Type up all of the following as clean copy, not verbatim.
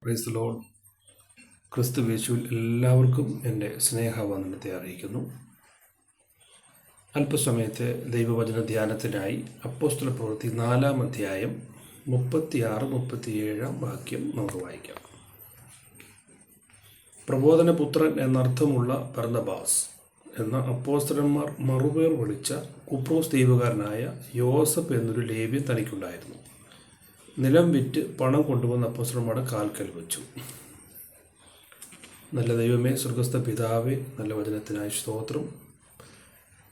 Praise the Lord. ക്രിസ്തു യേശുവിൽ എല്ലാവർക്കും എൻ്റെ സ്നേഹവന്ദനത്തെ അറിയിക്കുന്നു. അല്പസമയത്തെ ദൈവവചന ധ്യാനത്തിനായി അപ്പോസ്തല പ്രവൃത്തി 4-ാം അധ്യായം 36-37 വാക്യം നമുക്ക് വായിക്കാം. പ്രബോധനപുത്രൻ എന്നർത്ഥമുള്ള ബർന്നബാസ് എന്ന അപ്പോസ്തലന്മാർ മറുപേർ വിളിച്ച കുപ്രോസ് ദ്വീപുകാരനായ യോസഫ് എന്നൊരു ലേവ്യൻ തനിക്കുണ്ടായിരുന്നു. നിലം വിറ്റ് പണം കൊണ്ടുവന്ന അപ്പോസ്തലന്മാരുടെ കാൽക്കൽ വെച്ചു. നല്ല ദൈവമേ, സ്വർഗസ്ഥ പിതാവേ, നല്ല വചനത്തിനായി സ്തോത്രം.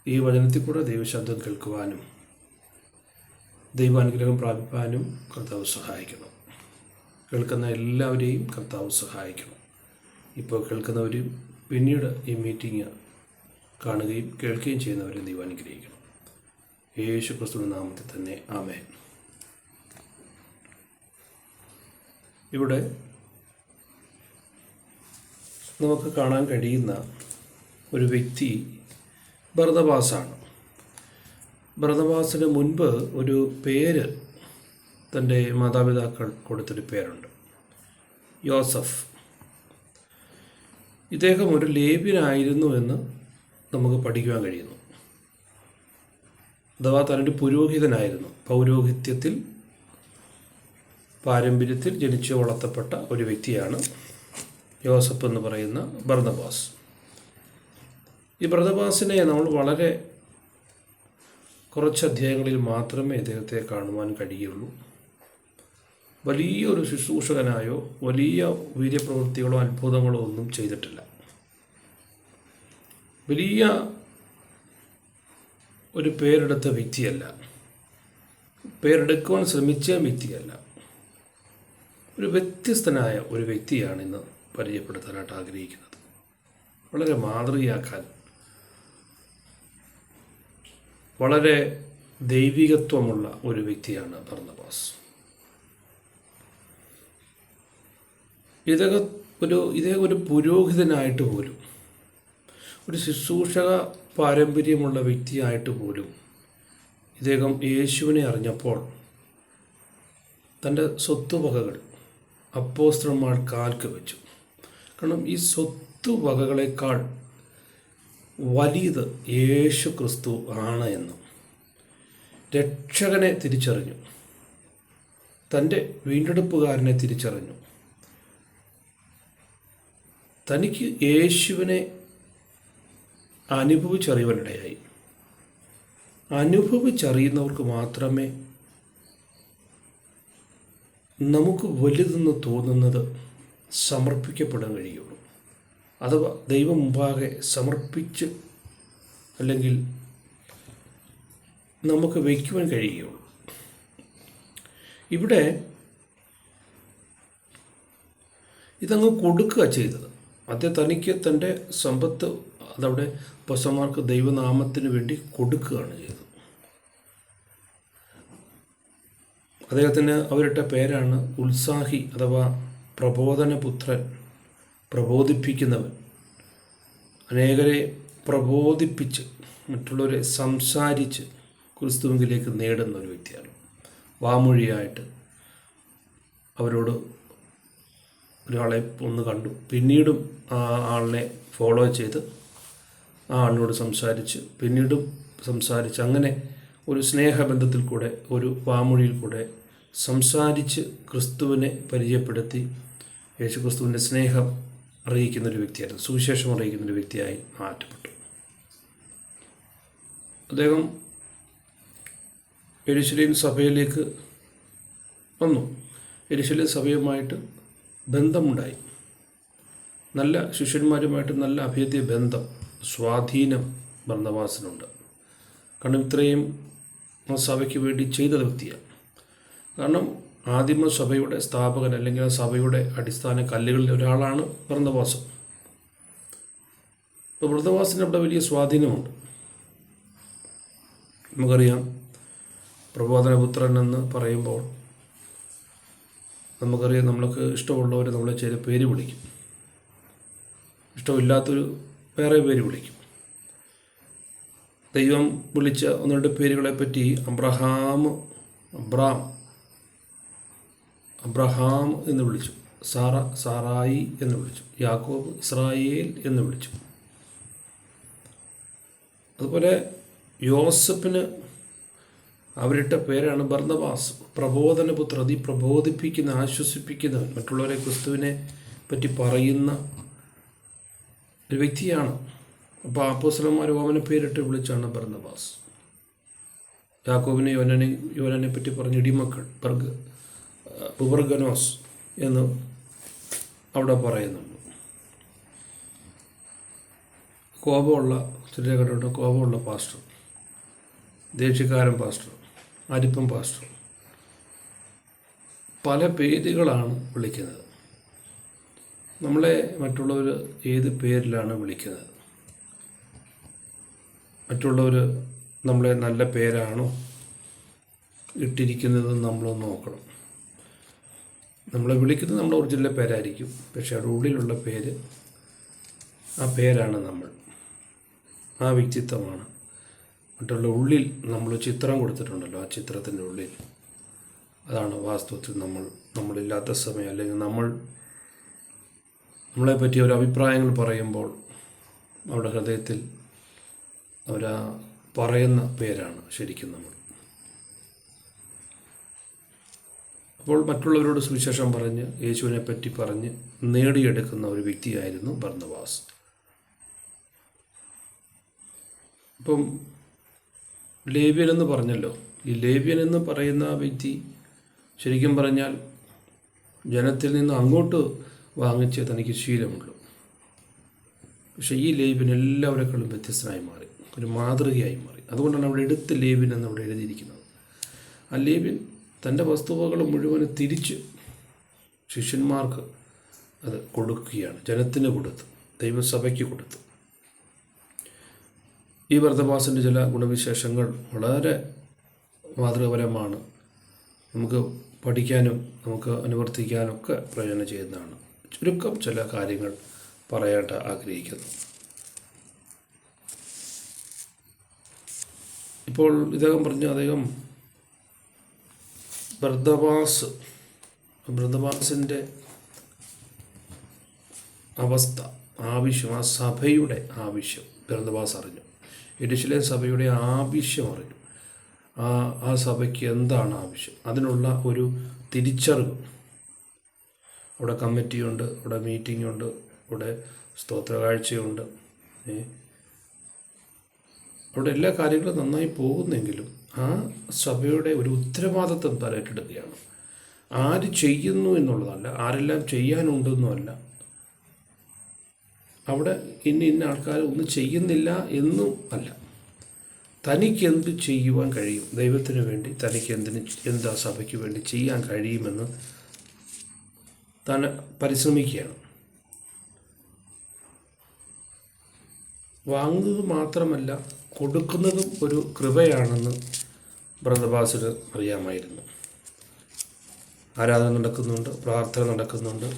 ഈ വചനത്തിൽ കൂടെ ദൈവശബ്ദം കേൾക്കുവാനും ദൈവാനുഗ്രഹം പ്രാപിപ്പാനും കർത്താവ് സഹായിക്കണം. കേൾക്കുന്ന എല്ലാവരെയും കർത്താവ് സഹായിക്കണം. ഇപ്പോൾ കേൾക്കുന്നവരും പിന്നീട് ഈ മീറ്റിംഗ് കാണുകയും കേൾക്കുകയും ചെയ്യുന്നവരെ ദൈവം അനുഗ്രഹിക്കണം. യേശു ക്രിസ്തുവിന്റെ നാമത്തിൽ തന്നെ ആമേൻ. ഇവിടെ നമുക്ക് കാണാൻ കഴിയുന്ന ഒരു വ്യക്തി ബർന്നബാസാണ്. ബർന്നബാസിന് മുൻപ് ഒരു പേര് തൻ്റെ മാതാപിതാക്കൾ കൊടുത്തൊരു പേരുണ്ട്, യോസഫ്. ഇദ്ദേഹം ഒരു ലേവ്യനായിരുന്നു എന്ന് നമുക്ക് പഠിക്കുവാൻ കഴിയുന്നു. അഥവാ തന്നൊരു പുരോഹിതനായിരുന്നു. പൗരോഹിത്യത്തിൽ പാരമ്പര്യത്തിൽ ജനിച്ചു വളർത്തപ്പെട്ട ഒരു വ്യക്തിയാണ് യോസഫ് എന്ന് പറയുന്ന ബർന്നബാസ്. ഈ ബർന്നബാസിനെ നമ്മൾ വളരെ കുറച്ച് അധ്യായങ്ങളിൽ മാത്രമേ ഇദ്ദേഹത്തെ കാണുവാൻ കഴിയുള്ളൂ. വലിയൊരു ശുശ്രൂഷകനായോ വലിയ വീര്യപ്രവൃത്തികളോ അത്ഭുതങ്ങളോ ഒന്നും ചെയ്തിട്ടില്ല. വലിയ ഒരു പേരെടുത്ത വ്യക്തിയല്ല, പേരെടുക്കുവാൻ ശ്രമിച്ച വ്യക്തിയല്ല. ഒരു വ്യത്യസ്തനായ ഒരു വ്യക്തിയാണ് ഇന്ന് പരിചയപ്പെടുത്താനായിട്ട് ആഗ്രഹിക്കുന്നത്. വളരെ മാതൃകയാക്കാൻ, വളരെ ദൈവികത്വമുള്ള ഒരു വ്യക്തിയാണ് ബർന്നബാസ്. ഇദ്ദേഹം ഒരു പുരോഹിതനായിട്ട് പോലും, ഒരു ശുശ്രൂഷക പാരമ്പര്യമുള്ള വ്യക്തിയായിട്ട് പോലും ഇദ്ദേഹം യേശുവിനെ അറിഞ്ഞപ്പോൾ തൻ്റെ സ്വത്തുവകകൾ അപ്പോസ്തലന്മാർ കാൽക്ക് വെച്ചു. കാരണം ഈ സ്വത്തുവകകളെക്കാൾ വലിയത് യേശു ക്രിസ്തു ആണ് എന്നും രക്ഷകനെ തിരിച്ചറിഞ്ഞു, തൻ്റെ വീണ്ടെടുപ്പുകാരനെ തിരിച്ചറിഞ്ഞു. തനിക്ക് യേശുവിനെ അനുഭവിച്ചറിയുവാനിടയായി. അനുഭവിച്ചറിയുന്നവർക്ക് മാത്രമേ നമുക്ക് വലുതെന്ന് തോന്നുന്നത് സമർപ്പിക്കപ്പെടാൻ കഴിയുള്ളൂ. അഥവാ ദൈവം മുമ്പാകെ സമർപ്പിച്ച് അല്ലെങ്കിൽ നമുക്ക് വയ്ക്കുവാൻ കഴിയുകയുള്ളൂ. ഇവിടെ ഇതങ്ങ് കൊടുക്കുക ചെയ്തത്. തനിക്ക് തൻ്റെ സമ്പത്ത് അതവിടെ അപ്പോസ്തലന്മാർക്ക് ദൈവനാമത്തിന് വേണ്ടി കൊടുക്കുകയാണ് ചെയ്തത്. അദ്ദേഹത്തിന് അവരിട്ട പേരാണ് ഉത്സാഹി അഥവാ പ്രബോധനപുത്രൻ, പ്രബോധിപ്പിക്കുന്നവൻ. അനേകരെ പ്രബോധിപ്പിച്ച് മറ്റുള്ളവരെ സംസാരിച്ച് ക്രിസ്തുവിലേക്ക് നേടുന്ന ഒരു വ്യക്തിയാണ്. വാമൊഴിയായിട്ട് അവരോട് ഒരാളെ ഒന്ന് കണ്ടു, പിന്നീടും ആ ആളിനെ ഫോളോ ചെയ്ത് ആ ആളിനോട് സംസാരിച്ച് പിന്നീടും സംസാരിച്ച്, അങ്ങനെ ഒരു സ്നേഹബന്ധത്തിൽ കൂടെ, ഒരു വാമൊഴിയിൽ കൂടെ സംസാരിച്ച് ക്രിസ്തുവിനെ പരിചയപ്പെടുത്തി യേശു ക്രിസ്തുവിൻ്റെ സ്നേഹം അറിയിക്കുന്നൊരു വ്യക്തിയായിരുന്നു, സുവിശേഷം അറിയിക്കുന്നൊരു വ്യക്തിയായി മാറ്റപ്പെട്ടു. അദ്ദേഹം യെരൂശലേം സഭയിലേക്ക് വന്നു. യെരൂശലേം സഭയുമായിട്ട് ബന്ധമുണ്ടായി. നല്ല ശിഷ്യന്മാരുമായിട്ട് നല്ല അഭേദ്യ ബന്ധം, സ്വാധീനം ബർന്നബാസിനുണ്ട്. കാരണം ഇത്രയും സഭയ്ക്ക് വേണ്ടി ചെയ്ത വ്യക്തിയാണ്. കാരണം ആദിമ സഭയുടെ സ്ഥാപകൻ അല്ലെങ്കിൽ ആ സഭയുടെ അടിസ്ഥാന കല്ലുകളിൽ ഒരാളാണ് ബർന്നബാസ്. ഇപ്പോൾ ബർന്നബാസിന് അവിടെ വലിയ സ്വാധീനമുണ്ട്. നമുക്കറിയാം, പ്രബോധനപുത്രൻ എന്ന് പറയുമ്പോൾ നമുക്കറിയാം, നമ്മൾക്ക് ഇഷ്ടമുള്ളവർ നമ്മളെ ചില പേര് വിളിക്കും, ഇഷ്ടമില്ലാത്തൊരു വേറെ പേര് വിളിക്കും. ദൈവം വിളിച്ച ഒന്ന് രണ്ട് പേരുകളെപ്പറ്റി അബ്രഹാം എന്ന് വിളിച്ചു. സാറായി എന്ന് വിളിച്ചു. യാക്കോബ് ഇസ്രായേൽ എന്ന് വിളിച്ചു. അതുപോലെ യോസഫിന് അവരിട്ട പേരാണ് ബർന്നബാസ്, പ്രബോധനപുത്ര, പ്രബോധിപ്പിക്കുന്ന, ആശ്വസിപ്പിക്കുന്നവൻ, മറ്റുള്ളവരെ ക്രിസ്തുവിനെ പറ്റി പറയുന്ന ഒരു വ്യക്തിയാണ്. അപ്പോൾ അപ്പോസ്തലന്മാർ അവനെ പേരിട്ട് വിളിച്ചാണ് ബർന്നബാസ്. യാക്കോബിനെ യോനനെ പറ്റി പറഞ്ഞ് ഇടിമക്കൾ, ബുബർഗനോസ് എന്ന് അവിടെ പറയുന്നുണ്ട്. കോപമുള്ള ചിലരുടെ കോപമുള്ള പാസ്റ്റർ, ദേഷ്യക്കാരൻ പാസ്റ്റർ, അരിപ്പം പാസ്റ്റർ, പല പേരുകളാണ് വിളിക്കുന്നത്. നമ്മളെ മറ്റുള്ളവർ ഏത് പേരിലാണ് വിളിക്കുന്നത്? മറ്റുള്ളവർ നമ്മളെ നല്ല പേരാണോ ഇട്ടിരിക്കുന്നത് നമ്മൾ നോക്കണം. നമ്മളെ വിളിക്കുന്നത് നമ്മുടെ ഒറിജിനൽ പേരായിരിക്കും, പക്ഷെ അവിടെ ഉള്ളിലുള്ള പേര്, ആ പേരാണ് നമ്മൾ, ആ വ്യക്തിത്വമാണ്. മറ്റുള്ള ഉള്ളിൽ നമ്മൾ ചിത്രം കൊടുത്തിട്ടുണ്ടല്ലോ, ആ ചിത്രത്തിൻ്റെ ഉള്ളിൽ, അതാണ് വാസ്തവത്തിൽ നമ്മളില്ലാത്ത സമയം, അല്ലെങ്കിൽ നമ്മളെപ്പറ്റി ഒരു അഭിപ്രായങ്ങൾ പറയുമ്പോൾ അവിടെ ഹൃദയത്തിൽ അവരാ പറയുന്ന പേരാണ് ശരിക്കും നമ്മൾ. അപ്പോൾ മറ്റുള്ളവരോട് സുവിശേഷം പറഞ്ഞ് യേശുവിനെ പറ്റി പറഞ്ഞ് നേടിയെടുക്കുന്ന ഒരു വ്യക്തിയായിരുന്നു ബർന്നബാസ്. ഇപ്പം ലേവ്യൻ എന്ന് പറഞ്ഞല്ലോ. ഈ ലേവ്യൻ എന്ന് പറയുന്ന വ്യക്തി ശരിക്കും പറഞ്ഞാൽ ജനത്തിൽ നിന്ന് അങ്ങോട്ട് വാങ്ങിച്ച് തനിക്ക് ശീലമുള്ളൂ. പക്ഷേ ഈ ലേവ്യൻ എല്ലാവരെക്കാളും വ്യത്യസ്തനായി മാറി, ഒരു മാതൃകയായി മാറി. അതുകൊണ്ടാണ് അവിടെ എടുത്ത് ലേവ്യൻ എന്ന് അവിടെ എഴുതിയിരിക്കുന്നത്. ആ ലേവ്യൻ തൻ്റെ വസ്തുവകൾ മുഴുവനും തിരിച്ച് ശിഷ്യന്മാർക്ക് അത് കൊടുക്കുകയാണ്, ജനത്തിന് കൊടുത്തു, ദൈവസഭയ്ക്ക് കൊടുത്തു. ഈ ബർന്നബാസിൻ്റെ ചില ഗുണവിശേഷങ്ങൾ വളരെ മാതൃകപരമാണ്. നമുക്ക് പഠിക്കാനും നമുക്ക് അനുവർത്തിക്കാനും ഒക്കെ പ്രയോജനം ചെയ്യുന്നതാണ്. ചുരുക്കം ചില കാര്യങ്ങൾ പറയാനായിട്ട് ആഗ്രഹിക്കുന്നു. ഇപ്പോൾ ഇദ്ദേഹം പറഞ്ഞു, അദ്ദേഹം ബർന്നബാസിൻ്റെ അവസ്ഥ, ആവശ്യം, ആ സഭയുടെ ആവശ്യം ബർന്നബാസ് അറിഞ്ഞു. യെരൂശലേം സഭയുടെ ആവശ്യം അറിഞ്ഞു. ആ സഭയ്ക്ക് എന്താണ് ആവശ്യം, അതിനുള്ള ഒരു തിരിച്ചറിവ്. അവിടെ കമ്മിറ്റിയുണ്ട്, അവിടെ മീറ്റിങ്ങുണ്ട്, അവിടെ സ്തോത്ര കാഴ്ചയുണ്ട്, അവിടെ എല്ലാ കാര്യങ്ങളും നന്നായി പോകുന്നെങ്കിലും ആ സഭയുടെ ഒരു ഉത്തരവാദിത്വം ഏറ്റെടുക്കുകയാണ്. ആര് ചെയ്യുന്നു എന്നുള്ളതല്ല, ആരെല്ലാം ചെയ്യാനുണ്ടെന്നുമല്ല, അവിടെ ഇന്ന ആൾക്കാർ ഒന്നും ചെയ്യുന്നില്ല എന്നും അല്ല, തനിക്ക് എന്ത് ചെയ്യുവാൻ കഴിയും, ദൈവത്തിന് വേണ്ടി തനിക്ക് എന്താ സഭയ്ക്ക് വേണ്ടി ചെയ്യാൻ കഴിയുമെന്ന് താൻ പരിശ്രമിക്കുകയാണ്. വാങ്ങുന്നത് മാത്രമല്ല, കൊടുക്കുന്നതും ഒരു കൃപയാണെന്ന് ബർന്നബാസിന് അറിയാമായിരുന്നു. ആരാധന നടക്കുന്നുണ്ട്, പ്രാർത്ഥന നടക്കുന്നുണ്ട്,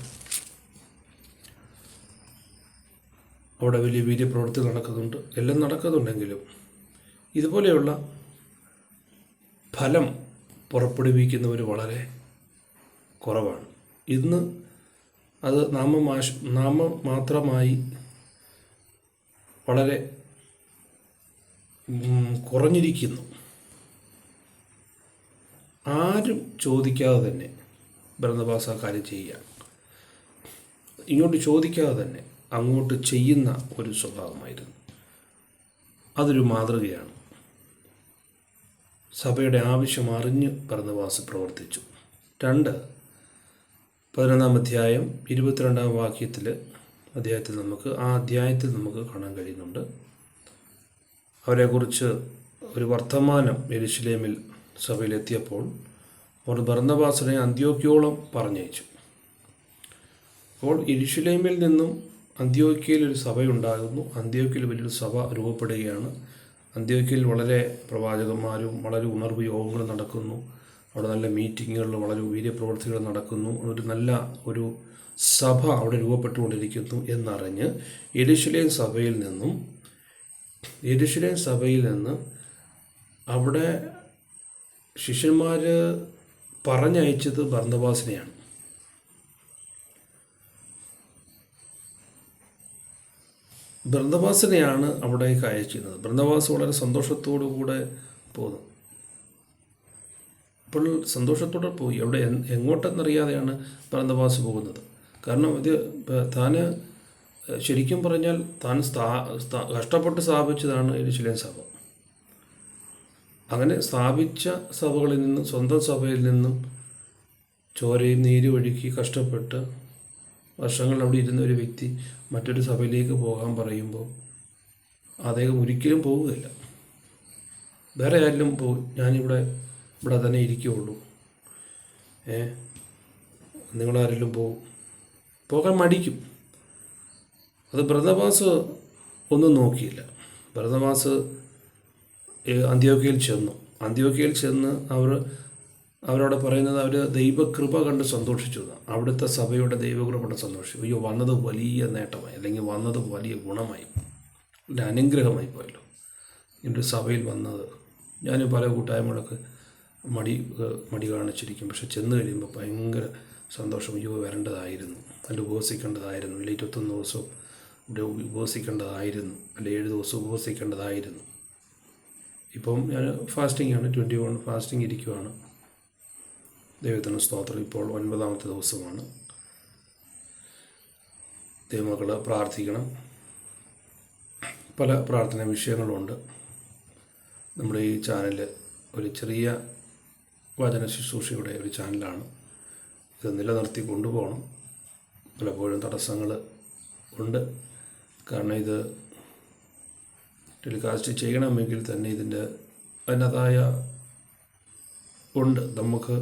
അവിടെ വലിയ വീര്യപ്രവൃത്തി നടക്കുന്നുണ്ട്, എല്ലാം നടക്കുന്നുണ്ടെങ്കിലും ഇതുപോലെയുള്ള ഫലം പുറപ്പെടുവിക്കുന്നവർ വളരെ കുറവാണ്. ഇന്ന് അത് നാമം മാത്രമായി വളരെ കുറഞ്ഞിരിക്കുന്നു. ആരും ചോദിക്കാതെ തന്നെ ബർന്നബാസ് ആ കാര്യം ചെയ്യുക, ഇങ്ങോട്ട് ചോദിക്കാതെ തന്നെ അങ്ങോട്ട് ചെയ്യുന്ന ഒരു സ്വഭാവമായിരുന്നു. അതൊരു മാതൃകയാണ്. സഭയുടെ ആവശ്യം അറിഞ്ഞ് ബർന്നബാസ് പ്രവർത്തിച്ചു. 2:11 അധ്യായം 22 അധ്യായത്തിൽ നമുക്ക് കാണാൻ കഴിയുന്നുണ്ട്. അവരെക്കുറിച്ച് ഒരു വർത്തമാനം യെരൂശലേമിൽ സഭയിലെത്തിയപ്പോൾ അവർ ബർന്നബാസിനെ അന്ത്യോക്യോളം പറഞ്ഞയച്ചു. അപ്പോൾ യെരൂശലേമിൽ നിന്നും അന്ത്യോക്യയിൽ ഒരു സഭയുണ്ടാകുന്നു. അന്ത്യോക്യയിൽ വലിയൊരു സഭ രൂപപ്പെടുകയാണ്. അന്ത്യോക്യയിൽ വളരെ പ്രവാചകന്മാരും വളരെ ഉണർവ് യോഗങ്ങളും നടക്കുന്നു. അവിടെ നല്ല മീറ്റിങ്ങുകൾ, വളരെ വീര്യപ്രവർത്തികൾ നടക്കുന്നു. നല്ല ഒരു സഭ അവിടെ രൂപപ്പെട്ടുകൊണ്ടിരിക്കുന്നു എന്നറിഞ്ഞ് യെരൂശലേം സഭയിൽ നിന്ന് അവിടെ ശിഷ്യന്മാർ പറഞ്ഞയച്ചത് ബർന്നബാസിനെയാണ്. ബർന്നബാസിനെയാണ് അവിടേക്ക് അയച്ചിരുന്നത്. ബർന്നബാസ് വളരെ സന്തോഷത്തോടു കൂടെ പോന്നു. അപ്പോൾ സന്തോഷത്തോടെ പോയി. അവിടെ എങ്ങോട്ടെന്നറിയാതെയാണ് ബർന്നബാസ് പോകുന്നത്. കാരണം ഇത് താൻ ശരിക്കും പറഞ്ഞാൽ താൻ കഷ്ടപ്പെട്ട് സ്ഥാപിച്ചതാണ് യെരൂശലേം സഭ. അങ്ങനെ സ്ഥാപിച്ച സഭകളിൽ നിന്നും, സ്വന്തം സഭയിൽ നിന്നും ചോരയും നീരും ഒഴുക്കി കഷ്ടപ്പെട്ട് വർഷങ്ങൾ അവിടെ ഇരുന്ന ഒരു വ്യക്തി മറ്റൊരു സഭയിലേക്ക് പോകാൻ പറയുമ്പോൾ അദ്ദേഹം ഒരിക്കലും പോവുകയില്ല. വേറെ ആരെങ്കിലും ഞാനിവിടെ തന്നെ ഇരിക്കുകയുള്ളൂ, നിങ്ങളാരെങ്കിലും പോകാൻ മടിക്കും. അത് ബർന്നബാസ് ഒന്നും നോക്കിയില്ല. ബർന്നബാസ് അന്ത്യോക്യയിൽ ചെന്ന് അവരോട് പറയുന്നത് അവർ ദൈവകൃപ കണ്ട് സന്തോഷിച്ചു. അവിടുത്തെ സഭയുടെ ദൈവകൃപ കണ്ട് സന്തോഷിച്ചു. അയ്യോ, വന്നത് വലിയ നേട്ടമായി, അല്ലെങ്കിൽ വന്നത് വലിയ ഗുണമായി, ഒരു അനുഗ്രഹമായി പോയല്ലോ എൻ്റെ സഭയിൽ വന്നത്. ഞാൻ പല കൂട്ടായ്മകളൊക്കെ മടി കാണിച്ചിരിക്കും, പക്ഷെ ചെന്ന് കഴിയുമ്പോൾ ഭയങ്കര സന്തോഷം. അയ്യോ, വരേണ്ടതായിരുന്നു, അല്ല ഉപവസിക്കേണ്ടതായിരുന്നു, അല്ല 21 ദിവസവും ഇവിടെ ഉപവസിക്കേണ്ടതായിരുന്നു, അല്ല 7 ദിവസം ഉപവസിക്കേണ്ടതായിരുന്നു. ഇപ്പം ഞാൻ ഫാസ്റ്റിംഗാണ്, 21 ഫാസ്റ്റിംഗ് ഇരിക്കുവാണ്. ദൈവത്തിന് സ്തോത്രം. ഇപ്പോൾ 9ാമത്തെ ദിവസമാണ്. ദൈവമക്കൾ പ്രാർത്ഥിക്കണം. പല പ്രാർത്ഥന വിഷയങ്ങളുണ്ട്. നമ്മുടെ ഈ ചാനൽ ഒരു ചെറിയ വചന ശുശ്രൂഷയുടെ ഒരു ചാനലാണ്. ഇത് നിലനിർത്തി കൊണ്ടുപോകണം. പലപ്പോഴും തടസ്സങ്ങൾ ഉണ്ട്. കാരണം ഇത് ടെലികാസ്റ്റ് ചെയ്യണമെങ്കിൽ തന്നെ അതിൻ്റെതായ ഉണ്ട്. നമുക്ക്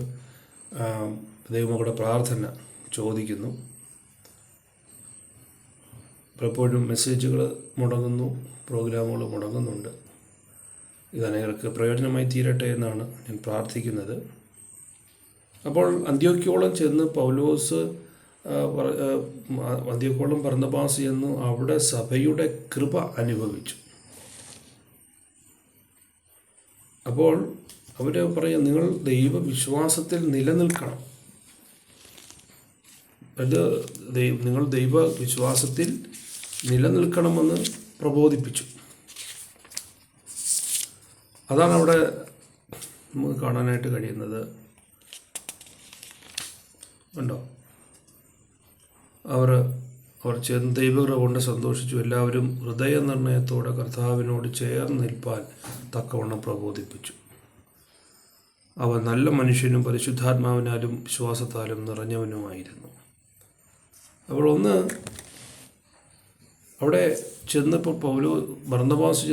ദൈവമക്കളുടെ പ്രാർത്ഥന ചോദിക്കുന്നു. പലപ്പോഴും മെസ്സേജുകൾ മുടങ്ങുന്നു, പ്രോഗ്രാമുകൾ മുടങ്ങുന്നുണ്ട്. ഇത് അനേകർക്ക് പ്രയോജനമായി തീരട്ടെ എന്നാണ് ഞാൻ പ്രാർത്ഥിക്കുന്നത്. അപ്പോൾ അന്ത്യോക്യോളം ചെന്ന് അന്ത്യോക്യോളം ബർന്നബാസ് ചെന്ന് അവിടെ സഭയുടെ കൃപ അനുഭവിച്ചു. അപ്പോൾ അവർ പറയും, നിങ്ങൾ ദൈവവിശ്വാസത്തിൽ നിലനിൽക്കണം. നിങ്ങൾ ദൈവവിശ്വാസത്തിൽ നിലനിൽക്കണമെന്ന് പ്രബോധിപ്പിച്ചു. അതാണ് അവിടെ നമുക്ക് കാണാനായിട്ട് കഴിയുന്നത്. ഉണ്ടോ? അവർ ചെന്ന് ദൈവകൃപ കൊണ്ട് സന്തോഷിച്ചു. എല്ലാവരും ഹൃദയനിർണയത്തോടെ കർത്താവിനോട് ചേർന്ന് നിൽപ്പാൻ തക്കവണ്ണം പ്രബോധിപ്പിച്ചു. അവൻ നല്ല മനുഷ്യനും പരിശുദ്ധാത്മാവിനാലും വിശ്വാസത്താലും നിറഞ്ഞവനുമായിരുന്നു. അപ്പോൾ അവിടെ ചെന്നപ്പോൾ ബർന്നബാസ്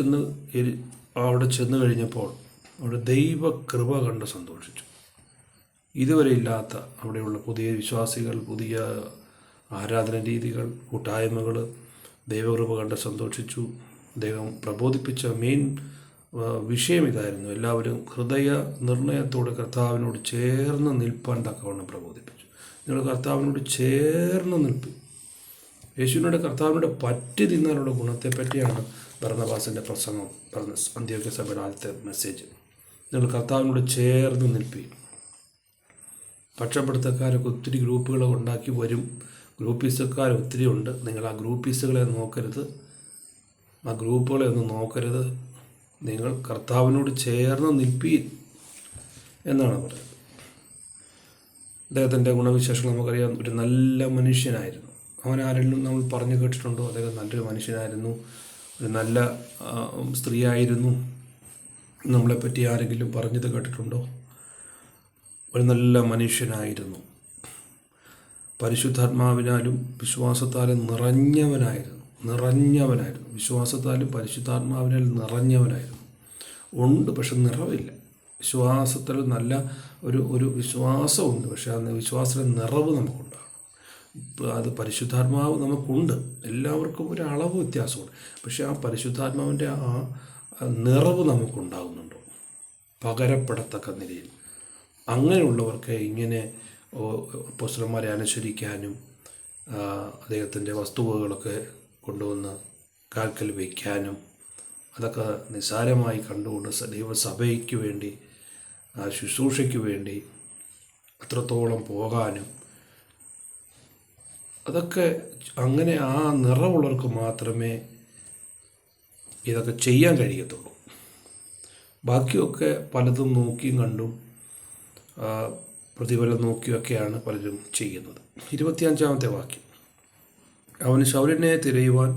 അവിടെ ചെന്ന് കഴിഞ്ഞപ്പോൾ അവിടെ ദൈവകൃപ കണ്ട് സന്തോഷിച്ചു. ഇതുവരെ ഇല്ലാത്ത അവിടെയുള്ള പുതിയ വിശ്വാസികൾ, പുതിയ ആരാധന രീതികൾ, കൂട്ടായ്മകൾ, ദൈവകൃപ കണ്ട് സന്തോഷിച്ചു. ദൈവം പ്രബോധിപ്പിച്ച മെയിൻ വിഷയം ഇതായിരുന്നു. എല്ലാവരും ഹൃദയ നിർണയത്തോടെ കർത്താവിനോട് ചേർന്ന് നിൽപ്പാൻ തക്കവണ്ണം പ്രബോധിപ്പിച്ചു. നിങ്ങൾ കർത്താവിനോട് ചേർന്ന് നിൽപ്പി. യേശുവിനോട് കർത്താവിനോട് പറ്റി തിന്നാനുള്ള ഗുണത്തെപ്പറ്റിയാണ് ബർന്നബാസിൻ്റെ പ്രസംഗം പറഞ്ഞ അന്ത്യോക്യ സഭയുടെ ആദ്യത്തെ മെസ്സേജ്. നിങ്ങൾ കർത്താവിനോട് ചേർന്ന് നിൽപ്പി. പക്ഷപ്പെടുത്തക്കാരൊക്കെ ഒത്തിരി ഗ്രൂപ്പുകൾ ഉണ്ടാക്കി വരും. ഗ്രൂപ്പീസുകാർ ഒത്തിരി ഉണ്ട്. നിങ്ങൾ ആ ഗ്രൂപ്പീസുകളെ നോക്കരുത്, ആ ഗ്രൂപ്പുകളെ ഒന്നും നോക്കരുത്. നിങ്ങൾ കർത്താവിനോട് ചേർന്ന് നിൽപ്പീൻ എന്നാണ് പറയുന്നത്. അദ്ദേഹത്തിൻ്റെ ഗുണവിശേഷങ്ങൾ നമുക്കറിയാം. ഒരു നല്ല മനുഷ്യനായിരുന്നു. അവൻ ആരെങ്കിലും നമ്മൾ പറഞ്ഞു കേട്ടിട്ടുണ്ടോ? അദ്ദേഹം നല്ലൊരു മനുഷ്യനായിരുന്നു, ഒരു നല്ല സ്ത്രീയായിരുന്നു. നമ്മളെപ്പറ്റി ആരെങ്കിലും പറഞ്ഞത് കേട്ടിട്ടുണ്ടോ? ഒരു നല്ല മനുഷ്യനായിരുന്നു. പരിശുദ്ധാത്മാവിനാലും വിശ്വാസത്താലും നിറഞ്ഞവനായിരുന്നു. വിശ്വാസത്താലും പരിശുദ്ധാത്മാവിനാലും നിറഞ്ഞവനായിരുന്നു. ഉണ്ട്, പക്ഷെ നിറവില്ല. വിശ്വാസത്തിൽ നല്ല ഒരു വിശ്വാസമുണ്ട്, പക്ഷെ ആ വിശ്വാസത്തിൻ്റെ നിറവ് നമുക്കുണ്ടാകണം. അത് പരിശുദ്ധാത്മാവ് നമുക്കുണ്ട്, എല്ലാവർക്കും ഒരു അളവ് വ്യത്യാസമുണ്ട്. പക്ഷെ ആ പരിശുദ്ധാത്മാവിൻ്റെ ആ നിറവ് നമുക്കുണ്ടാകുന്നുണ്ടോ പകരപ്പെടത്തക്ക നിലയിൽ? അങ്ങനെയുള്ളവർക്ക് ഇങ്ങനെ അപ്പോസ്തലന്മാരെ അനുസരിക്കാനും അദ്ദേഹത്തിൻ്റെ വസ്തുവകളൊക്കെ കൊണ്ടുവന്ന് കാൽക്കൽ വയ്ക്കാനും അതൊക്കെ നിസ്സാരമായി കണ്ടുകൊണ്ട് ദൈവസഭയ്ക്ക് വേണ്ടി, ശുശ്രൂഷയ്ക്ക് വേണ്ടി അത്രത്തോളം പോകാനും, അതൊക്കെ അങ്ങനെ ആ നിറവുള്ളവർക്ക് മാത്രമേ ഇതൊക്കെ ചെയ്യാൻ കഴിയത്തുള്ളൂ. ബാക്കിയൊക്കെ പലതും നോക്കിയും കണ്ടും പ്രതിഫലം നോക്കിയൊക്കെയാണ് പലരും ചെയ്യുന്നത്. 25-ാമത്തെ വാക്യം, അവന് ശൗലിനെ തിരയുവാൻ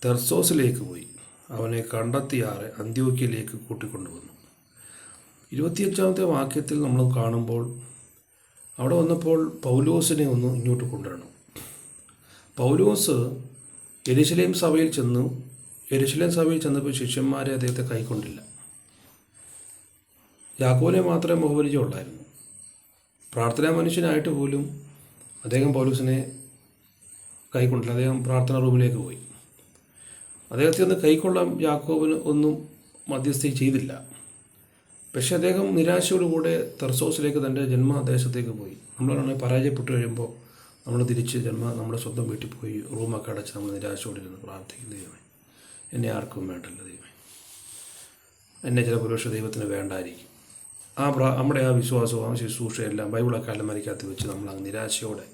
തെർസോസിലേക്ക് പോയി, അവനെ കണ്ടെത്തിയാറെ അന്ത്യോക്യയിലേക്ക് കൂട്ടിക്കൊണ്ടുവന്നു. 25-ാമത്തെ വാക്യത്തിൽ നമ്മൾ കാണുമ്പോൾ അവിടെ വന്നപ്പോൾ പൗലോസിനെ ഒന്ന് ഇങ്ങോട്ട് കൊണ്ടുവരണം. പൗലോസ് യെരുശലേം സഭയിൽ ചെന്നപ്പോൾ ശിഷ്യന്മാരെ അദ്ദേഹത്തെ കൈക്കൊണ്ടില്ല. യാക്കോബിനെ മാത്രമേ മുഖപരിചയം ഉള്ളായിരുന്നു. പ്രാർത്ഥനാ മനുഷ്യനായിട്ട് പോലും അദ്ദേഹം പൗലോസിനെ കൈക്കൊണ്ടില്ല. അദ്ദേഹം പ്രാർത്ഥനാ റൂമിലേക്ക് പോയി. അദ്ദേഹത്തെ ഒന്ന് കൈക്കൊള്ളാൻ യാക്കോബിന് ഒന്നും മധ്യസ്ഥ ചെയ്തില്ല. പക്ഷെ അദ്ദേഹം നിരാശയോടുകൂടെ തെർസോസിലേക്ക്, തൻ്റെ ജന്മദേശത്തേക്ക് പോയി. നമ്മളാണെങ്കിൽ പരാജയപ്പെട്ട് കഴിയുമ്പോൾ നമ്മൾ തിരിച്ച് നമ്മുടെ സ്വന്തം വീട്ടിൽ പോയി റൂമൊക്കെ അടച്ച് നമ്മൾ നിരാശയോടിരുന്ന് പ്രാർത്ഥിക്കും, ദൈവമേ എന്നെ ആർക്കും വേണ്ടല്ലോ, ദൈവമേ എന്നെ ചില പുരുഷ ദൈവത്തിന് വേണ്ടായിരിക്കും. നമ്മുടെ ആ വിശ്വാസവും ആ ശുശ്രൂഷയെല്ലാം ബൈബിളൊക്കെ അലമാരിക്കകത്ത് വെച്ച് നമ്മൾ അങ്ങ് നിരാശയോടെ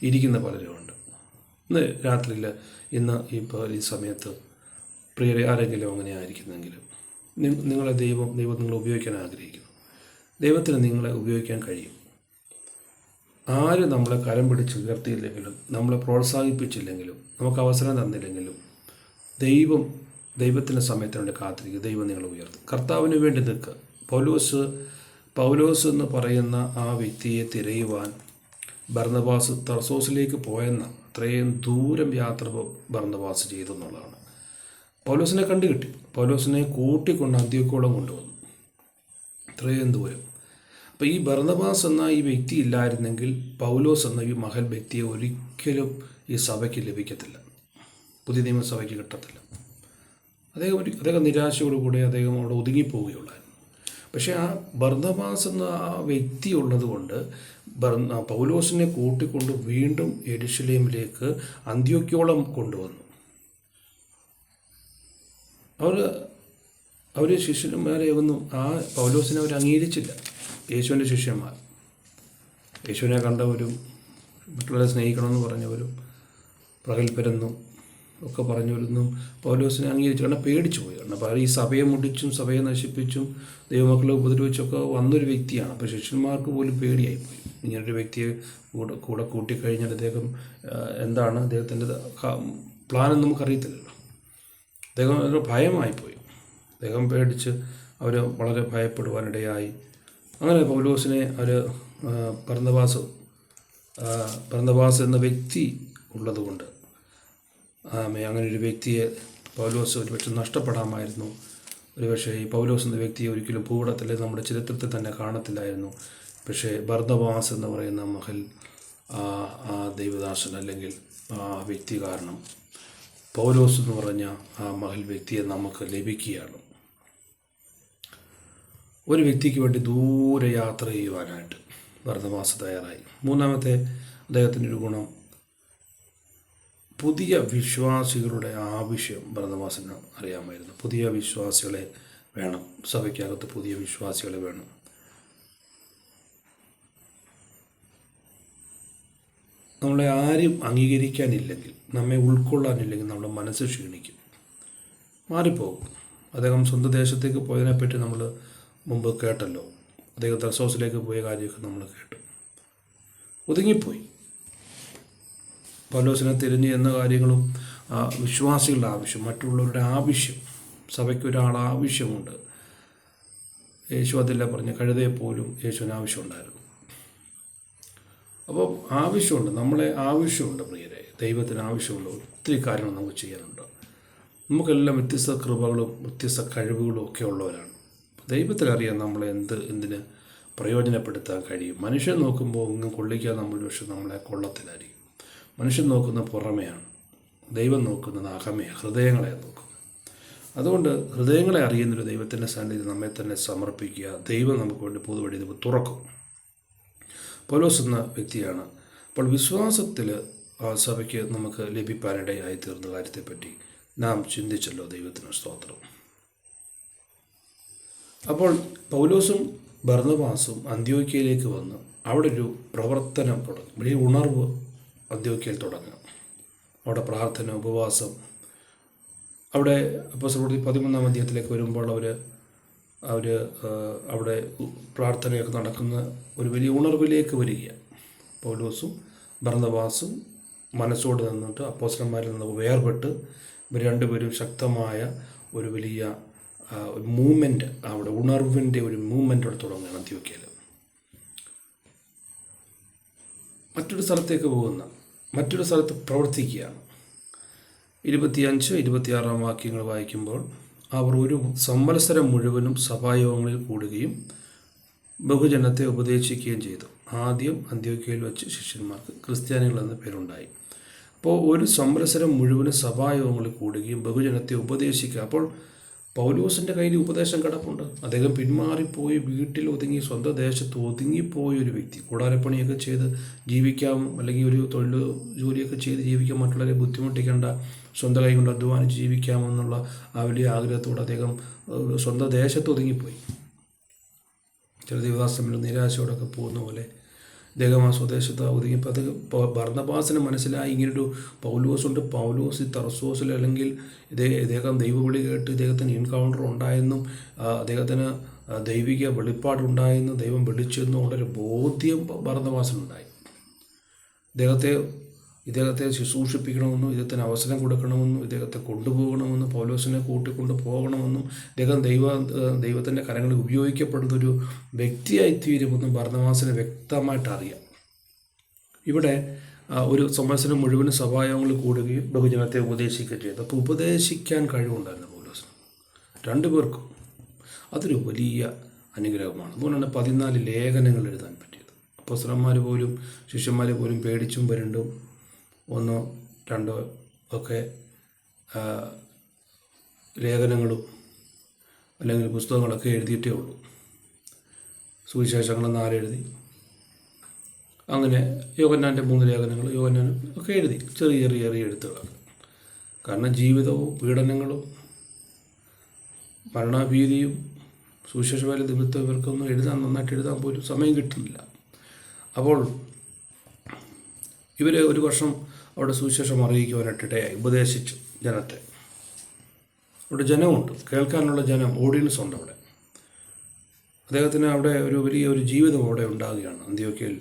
ഇരിക്കുന്ന പലരുമുണ്ട്. ഇന്ന് രാത്രിയിൽ ഇപ്പോൾ ഈ സമയത്ത് പ്രിയരെ ആരെങ്കിലും അങ്ങനെ ആയിരിക്കുന്നെങ്കിലും നിങ്ങളെ ദൈവം നിങ്ങളെ ഉപയോഗിക്കാൻ ആഗ്രഹിക്കുന്നു. ദൈവത്തിന് നിങ്ങളെ ഉപയോഗിക്കാൻ കഴിയും. ആര് നമ്മളെ കരം പിടിച്ച് ഉയർത്തിയില്ലെങ്കിലും, നമ്മളെ പ്രോത്സാഹിപ്പിച്ചില്ലെങ്കിലും, നമുക്ക് അവസരം തന്നില്ലെങ്കിലും ദൈവത്തിൻ്റെ സമയത്തിനുവേണ്ടി കാത്തിരിക്കുക. ദൈവം നിങ്ങളെ ഉയർത്തും. കർത്താവിന് വേണ്ടി നിൽക്കുക. പൗലോസ് എന്ന് പറയുന്ന ആ വ്യക്തിയെ തിരയുവാൻ ബർന്നബാസ് തർസോസിലേക്ക് പോയെന്ന അത്രയും ദൂരം യാത്ര ബർന്നബാസ് ചെയ്തു എന്നുള്ളതാണ്. പൗലോസിനെ കണ്ടുകിട്ടി. പൗലോസിനെ കൂട്ടിക്കൊണ്ട് അന്ത്യോക്യോളം കൊണ്ടുവന്നു, ഇത്രയും ദൂരം. അപ്പോൾ ഈ ബർന്നബാസ് എന്ന ഈ വ്യക്തി ഇല്ലായിരുന്നെങ്കിൽ പൗലോസ് എന്ന ഈ മഹൽ വ്യക്തിയെ ഒരിക്കലും ഈ സഭയ്ക്ക് ലഭിക്കത്തില്ല, പുതിയ നിയമസഭയ്ക്ക് കിട്ടത്തില്ല. അദ്ദേഹം നിരാശയോടുകൂടി അദ്ദേഹം അവിടെ ഒതുങ്ങിപ്പോവുകയുള്ളായിരുന്നു. പക്ഷേ ആ ബർന്നബാസ് എന്ന ആ വ്യക്തി ഉള്ളത് കൊണ്ട് പൗലോസിനെ കൂട്ടിക്കൊണ്ട് വീണ്ടും യെരുശലേമിലേക്ക് അന്ത്യോക്യോളം കൊണ്ടുവന്നു. അവർ ശിഷ്യന്മാരെ ഒന്നും ആ പൗലോസിനെ അവർ അംഗീകരിച്ചില്ല. യേശുവിൻ്റെ ശിഷ്യന്മാർ യേശുവിനെ കണ്ടവരും മറ്റുള്ളവരെ സ്നേഹിക്കണമെന്ന് പറഞ്ഞവരും പ്രഗത്ഭരെന്നും ഒക്കെ പറഞ്ഞവരൊന്നും പൗലോസിനെ അംഗീകരിച്ചു. കാരണം പേടിച്ചു പോയി. കാരണം ഈ സഭയെ മുടിച്ചും സഭയെ നശിപ്പിച്ചും ദൈവമക്കളെ ഉപദ്രവിച്ചൊക്കെ വന്നൊരു വ്യക്തിയാണ്. അപ്പോൾ ശിഷ്യന്മാർക്ക് പോലും പേടിയായിപ്പോയി. ഇങ്ങനൊരു വ്യക്തിയെ കൂടെ കൂട്ടിക്കഴിഞ്ഞാൽ അദ്ദേഹം എന്താണ് അദ്ദേഹത്തിൻ്റെ പ്ലാനെന്ന് നമുക്കറിയത്തില്ലല്ലോ. അദ്ദേഹം ഒരു ഭയമായിപ്പോയി. അദ്ദേഹം പേടിച്ച് അവർ വളരെ ഭയപ്പെടുവാനിടയായി. അങ്ങനെ പൗലോസിനെ അവർ ബർന്നബാസ് എന്ന വ്യക്തി ഉള്ളതുകൊണ്ട് അങ്ങനെ ഒരു വ്യക്തിയെ പൗലോസ് ഒരുപക്ഷെ നഷ്ടപ്പെടാമായിരുന്നു. ഒരുപക്ഷെ ഈ പൗലോസ് എന്ന വ്യക്തിയെ ഒരിക്കലും ഭൂപടത്തിൽ നമ്മുടെ ചരിത്രത്തിൽ തന്നെ കാണത്തില്ലായിരുന്നു. പക്ഷേ ബർന്നബാസ് എന്ന് പറയുന്ന മഹൽ ആ ദൈവദാസൻ അല്ലെങ്കിൽ ആ വ്യക്തി കാരണം പൗലോസ് എന്ന് പറഞ്ഞ ആ മഹൽ വ്യക്തിയെ നമുക്ക് ലഭിക്കുകയാണ്. ഒരു വ്യക്തിക്ക് വേണ്ടി ദൂരെ യാത്ര ചെയ്യുവാനായിട്ട് ബർന്നബാസ് തയ്യാറായി. മൂന്നാമത്തെ അദ്ദേഹത്തിൻ്റെ ഒരു ഗുണം, പുതിയ വിശ്വാസികളുടെ ആവശ്യം ബർന്നബാസിന് അറിയാമായിരുന്നു. പുതിയ വിശ്വാസികളെ വേണം, സഭയ്ക്കകത്ത് പുതിയ വിശ്വാസികളെ വേണം. നമ്മളെ ആരും അംഗീകരിക്കാനില്ലെങ്കിൽ, നമ്മെ ഉൾക്കൊള്ളാനില്ലെങ്കിൽ നമ്മുടെ മനസ്സ് ക്ഷീണിക്കും, മാറിപ്പോകും. അദ്ദേഹം സ്വന്തം ദേശത്തേക്ക് പോയതിനെപ്പറ്റി നമ്മൾ മുമ്പ് കേട്ടല്ലോ. അദ്ദേഹം തർസോസിലേക്ക് പോയ കാര്യമൊക്കെ നമ്മൾ കേട്ടു. ഒതുങ്ങിപ്പോയി. പൗലോസിനെ തിരിഞ്ഞ് എന്ന കാര്യങ്ങളും വിശ്വാസികളുടെ ആവശ്യം, മറ്റുള്ളവരുടെ ആവശ്യം, സഭയ്ക്ക് ഒരാൾ ആവശ്യമുണ്ട്. യേശു അതില്ല പറഞ്ഞ കഴുതയെപ്പോലും യേശുവിന് ആവശ്യമുണ്ടായിരുന്നു. അപ്പോൾ ആവശ്യമുണ്ട്, നമ്മളെ ആവശ്യമുണ്ട് പ്രിയരെ. ദൈവത്തിന് ആവശ്യമുള്ള ഒത്തിരി കാര്യങ്ങൾ നമുക്ക് ചെയ്യാനുണ്ട്. നമുക്കെല്ലാം വ്യത്യസ്ത കൃപകളും വ്യത്യസ്ത കഴിവുകളും ഒക്കെ ഉള്ളവരാണ്. ദൈവത്തിനറിയാം നമ്മളെ എന്തിന് പ്രയോജനപ്പെടുത്താൻ കഴിയും. മനുഷ്യൻ നോക്കുമ്പോൾ ഒന്നും കൊള്ളിക്കാൻ നമ്മൾ പക്ഷെ നമ്മളെ കൊള്ളത്തിലായിരിക്കും. മനുഷ്യൻ നോക്കുന്ന പുറമെയാണ്, ദൈവം നോക്കുന്നത് അകമയാണ്, ഹൃദയങ്ങളെ നോക്കും. അതുകൊണ്ട് ഹൃദയങ്ങളെ അറിയുന്നൊരു ദൈവത്തിൻ്റെ സന്നിധിയിൽ നമ്മെ തന്നെ സമർപ്പിക്കുക. ദൈവം നമുക്ക് വേണ്ടി പുതുവഴി തുറക്കും. പൗലോസ് എന്ന വ്യക്തിയാണ്. അപ്പോൾ വിശ്വാസത്തിൽ ആ സഭയ്ക്ക് നമുക്ക് ലഭിക്കാനിടയായി തീർന്ന കാര്യത്തെപ്പറ്റി നാം ചിന്തിച്ചല്ലോ. ദൈവത്തിന് സ്തോത്രം. അപ്പോൾ പൗലോസും ബർന്നബാസും അന്ത്യോക്യയിലേക്ക് വന്ന് അവിടെ ഒരു പ്രവർത്തനം തുടങ്ങി. വലിയ ഉണർവ് അന്ത്യോക്യയിൽ തുടങ്ങുക. അവിടെ പ്രാർത്ഥന, ഉപവാസം, അവിടെ അപ്പോസ്തലപ്രവൃത്തി 13-ാം അധ്യായത്തിലേക്ക് വരുമ്പോൾ അവർ അവിടെ പ്രാർത്ഥനയൊക്കെ നടക്കുന്ന ഒരു വലിയ ഉണർവിലേക്ക് വരികയാണ്. പൗലോസും ബർന്നബാസും മനസ്സോട് നിന്നിട്ട് അപ്പോസ്തലന്മാരിൽ നിന്ന് വേർപെട്ട് ഇവർ രണ്ടുപേരും ശക്തമായ ഒരു വലിയ മൂവ്മെൻറ്റ്, അവിടെ ഉണർവിൻ്റെ ഒരു മൂവ്മെൻ്റ് അവിടെ തുടങ്ങുകയാണ് അന്ത്യോക്യയിൽ. മറ്റൊരു സ്ഥലത്തേക്ക് പോകുന്ന, മറ്റൊരു സ്ഥലത്ത് പ്രവർത്തിക്കുകയാണ്. 25-26 വാക്യങ്ങൾ വായിക്കുമ്പോൾ, അവർ ഒരു സംവത്സരം മുഴുവനും സഭായോഗങ്ങളിൽ കൂടുകയും ബഹുജനത്തെ ഉപദേശിക്കുകയും ചെയ്തു. ആദ്യം അന്ത്യോക്യയിൽ വെച്ച് ശിഷ്യന്മാർക്ക് ക്രിസ്ത്യാനികൾ എന്ന പേരുണ്ടായി. അപ്പോൾ ഒരു സംവത്സരം മുഴുവനും സഭായോഗങ്ങളിൽ കൂടുകയും ബഹുജനത്തെ ഉപദേശിക്കുക. അപ്പോൾ പൗലോസിൻ്റെ കയ്യിൽ ഉപദേശം കിടപ്പുണ്ട്. അദ്ദേഹം പിന്മാറിപ്പോയി വീട്ടിൽ ഒതുങ്ങി, സ്വന്തം ദേശത്ത് ഒതുങ്ങിപ്പോയ ഒരു വ്യക്തി. കൂടാരപ്പണിയൊക്കെ ചെയ്ത് ജീവിക്കാം, അല്ലെങ്കിൽ ഒരു തൊഴിൽ ജോലിയൊക്കെ ചെയ്ത് ജീവിക്കാം, മറ്റുള്ളവരെ ബുദ്ധിമുട്ടിക്കേണ്ട, സ്വന്തം കൈ കൊണ്ട് അധ്വാനിച്ച് ജീവിക്കാമെന്നുള്ള ആ വലിയ ആഗ്രഹത്തോടെ അദ്ദേഹം സ്വന്തം ദേശത്ത് ഒതുങ്ങിപ്പോയി. ചില ദേവദാസമിൽ നിരാശയോടൊക്കെ പോകുന്ന പോലെ അദ്ദേഹം ആ സ്വദേശത്ത് ഒതുങ്ങിയപ്പോൾ അത് ബർന്നബാസിന് മനസ്സിലായി, ഇങ്ങനൊരു പൗലോസുണ്ട്. പൗലോസ് ഈ തർസോസിൽ, അല്ലെങ്കിൽ ഇദ്ദേഹം ദൈവവിളി കേട്ട് ഇദ്ദേഹത്തിന് എൻകൗണ്ടർ ഉണ്ടായെന്നും അദ്ദേഹത്തിന് ദൈവിക വെളിപ്പാടുണ്ടായെന്നും ദൈവം വിളിച്ചെന്നും ഉള്ളൊരു ബോധ്യം ബർന്നബാസിനുണ്ടായി. ഇദ്ദേഹത്തെ ശുശ്രൂഷിപ്പിക്കണമെന്നും ഇദ്ദേഹത്തിന് അവസരം കൊടുക്കണമെന്നും ഇദ്ദേഹത്തെ കൊണ്ടുപോകണമെന്നും പൗലോസിനെ കൂട്ടിക്കൊണ്ട് പോകണമെന്നും ഇദ്ദേഹം ദൈവത്തിൻ്റെ കരങ്ങളിൽ ഉപയോഗിക്കപ്പെടുന്നൊരു വ്യക്തിയായിത്തീരുമെന്നും ബർന്നബാസിന് വ്യക്തമായിട്ട് അറിയാം. ഇവിടെ ഒരു സംവത്സരം മുഴുവനും സഭായോഗങ്ങളിൽ കൂടുകയും ബഹുജനത്തെ ഉപദേശിക്കുകയും ചെയ്തു. അപ്പോൾ ഉപദേശിക്കാൻ കഴിവുണ്ടായിരുന്നു പൗലോസിന്, രണ്ടുപേർക്കും. അതൊരു വലിയ അനുഗ്രഹമാണ്. അതുകൊണ്ടാണ് 14 ലേഖനങ്ങൾ എഴുതാൻ പറ്റിയത്. അപ്പോസ്തലന്മാർ പോലും ശിഷ്യന്മാർ പോലും പേടിച്ചും വരണ്ടും 1-2 ഒക്കെ ലേഖനങ്ങളും അല്ലെങ്കിൽ പുസ്തകങ്ങളൊക്കെ എഴുതിയിട്ടേ ഉള്ളൂ. സുവിശേഷങ്ങൾ 4 എഴുതി. അങ്ങനെ യോഹന്നാൻ്റെ 3 ലേഖനങ്ങൾ യോഹന്നാനും ഒക്കെ എഴുതി. ചെറിയ എഴുത്തുകളാണ്. കാരണം ജീവിതവും പീഡനങ്ങളും മരണഭീതിയും സുവിശേഷ വേല നിമിത്തം ഇവർക്കൊന്നും നന്നായിട്ട് എഴുതാൻ പോലും സമയം കിട്ടുന്നില്ല. അപ്പോൾ ഇവർ ഒരു വർഷം അവിടെ സുവിശേഷം അറിയിക്കുവാനായിട്ടിടയായി, ഉപദേശിച്ചു ജനത്തെ. അവിടെ ജനമുണ്ട്, കേൾക്കാനുള്ള ജനം, ഓഡിയൻസ് ഉണ്ട് അവിടെ. അദ്ദേഹത്തിന് അവിടെ ഒരു വലിയൊരു ജീവിതം അവിടെ ഉണ്ടാകുകയാണ് അന്ത്യോക്യയിൽ.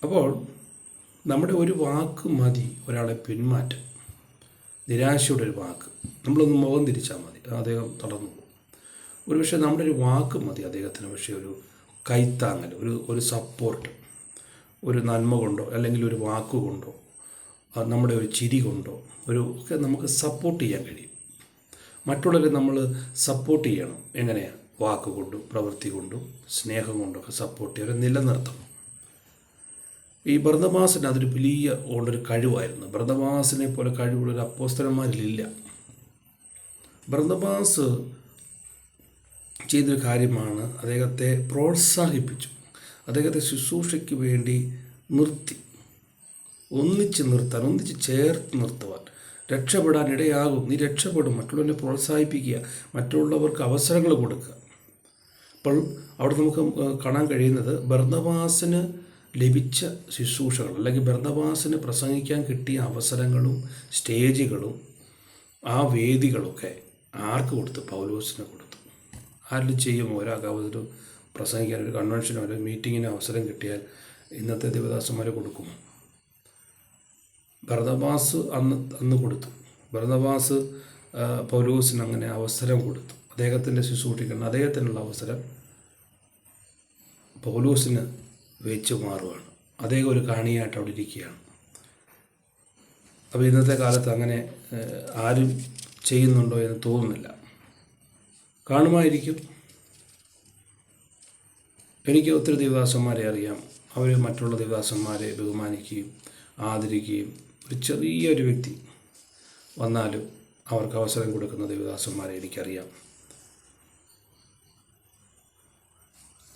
അപ്പോൾ നമ്മുടെ ഒരു വാക്ക് മതി ഒരാളെ പിന്മാറ്റം. നിരാശയുടെ ഒരു വാക്ക്, നമ്മളൊന്ന് മുഖം തിരിച്ചാൽ മതി, അദ്ദേഹം തളർന്നു പോകും. ഒരുപക്ഷെ നമ്മുടെ ഒരു വാക്ക് മതി അദ്ദേഹത്തിന് പക്ഷേ ഒരു കൈത്താങ്ങൽ, ഒരു സപ്പോർട്ട്, ഒരു നന്മ കൊണ്ടോ അല്ലെങ്കിൽ ഒരു വാക്കുകൊണ്ടോ നമ്മുടെ ഒരു ചിരി കൊണ്ടോ ഒക്കെ നമുക്ക് സപ്പോർട്ട് ചെയ്യാൻ കഴിയും. മറ്റുള്ളവരെ നമ്മൾ സപ്പോർട്ട് ചെയ്യണം. എങ്ങനെയാണ്? വാക്കുകൊണ്ടും പ്രവൃത്തി കൊണ്ടും സ്നേഹം കൊണ്ടൊക്കെ സപ്പോർട്ട് ചെയ്യവരെ നിലനിർത്തണം. ഈ ബർന്നബാസിന് അതൊരു വലിയ കൊണ്ടൊരു കഴിവായിരുന്നു. ബർന്നബാസിനെ പോലെ കഴിവുള്ളൊരു അപ്പോസ്തലന്മാരിലില്ല. ബർന്നബാസ് ചെയ്തൊരു കാര്യമാണ്, അദ്ദേഹത്തെ പ്രോത്സാഹിപ്പിച്ചു. അദ്ദേഹത്തെ ശുശ്രൂഷയ്ക്ക് വേണ്ടി ഒന്നിച്ച് ചേർത്ത് നിർത്തുവാൻ. രക്ഷപ്പെടാൻ ഇടയാകും, നീ രക്ഷപ്പെടും, മറ്റുള്ളവരെ പ്രോത്സാഹിപ്പിക്കുക, മറ്റുള്ളവർക്ക് അവസരങ്ങൾ കൊടുക്കുക. അപ്പോൾ അവിടെ നമുക്ക് കാണാൻ കഴിയുന്നത് ബർന്നബാസിന് ലഭിച്ച ശുശ്രൂഷകൾ, അല്ലെങ്കിൽ ബർന്നബാസിന് പ്രസംഗിക്കാൻ കിട്ടിയ അവസരങ്ങളും സ്റ്റേജുകളും ആ വേദികളൊക്കെ ആർക്ക് കൊടുത്തു? പൗലോസിന് കൊടുത്തു. ആരിലും ചെയ്യും ഒരാൾക്ക് ഒരു പ്രസംഗിക്കാൻ, ഒരു കൺവെൻഷനോ ഒരു മീറ്റിങ്ങിനോ അവസരം കിട്ടിയാൽ ഇന്നത്തെ ദേവദാസന്മാർ കൊടുക്കും. ബർന്നബാസ് അന്ന് കൊടുത്തു. ബർന്നബാസ് പൗലോസിന് അങ്ങനെ അവസരം കൊടുത്തു. അദ്ദേഹത്തിൻ്റെ ശുശ്രൂഷിക്കണം, അദ്ദേഹത്തിനുള്ള അവസരം പൗലോസിന് വെച്ച് മാറുകയാണ്. അദ്ദേഹം ഒരു കാണിയായിട്ട് അവിടെ ഇരിക്കുകയാണ്. അപ്പോൾ ഇന്നത്തെ കാലത്ത് അങ്ങനെ ആരും ചെയ്യുന്നുണ്ടോ എന്ന് തോന്നുന്നില്ല. കാണുമായിരിക്കും. എനിക്ക് ഒത്തിരി ദേവദാസന്മാരെ അറിയാം. അവർ മറ്റുള്ള ദേവദാസന്മാരെ ബഹുമാനിക്കുകയും ആദരിക്കുകയും, ഒരു ചെറിയൊരു വ്യക്തി വന്നാലും അവർക്ക് അവസരം കൊടുക്കുന്ന ദേവദാസന്മാരെ എനിക്കറിയാം.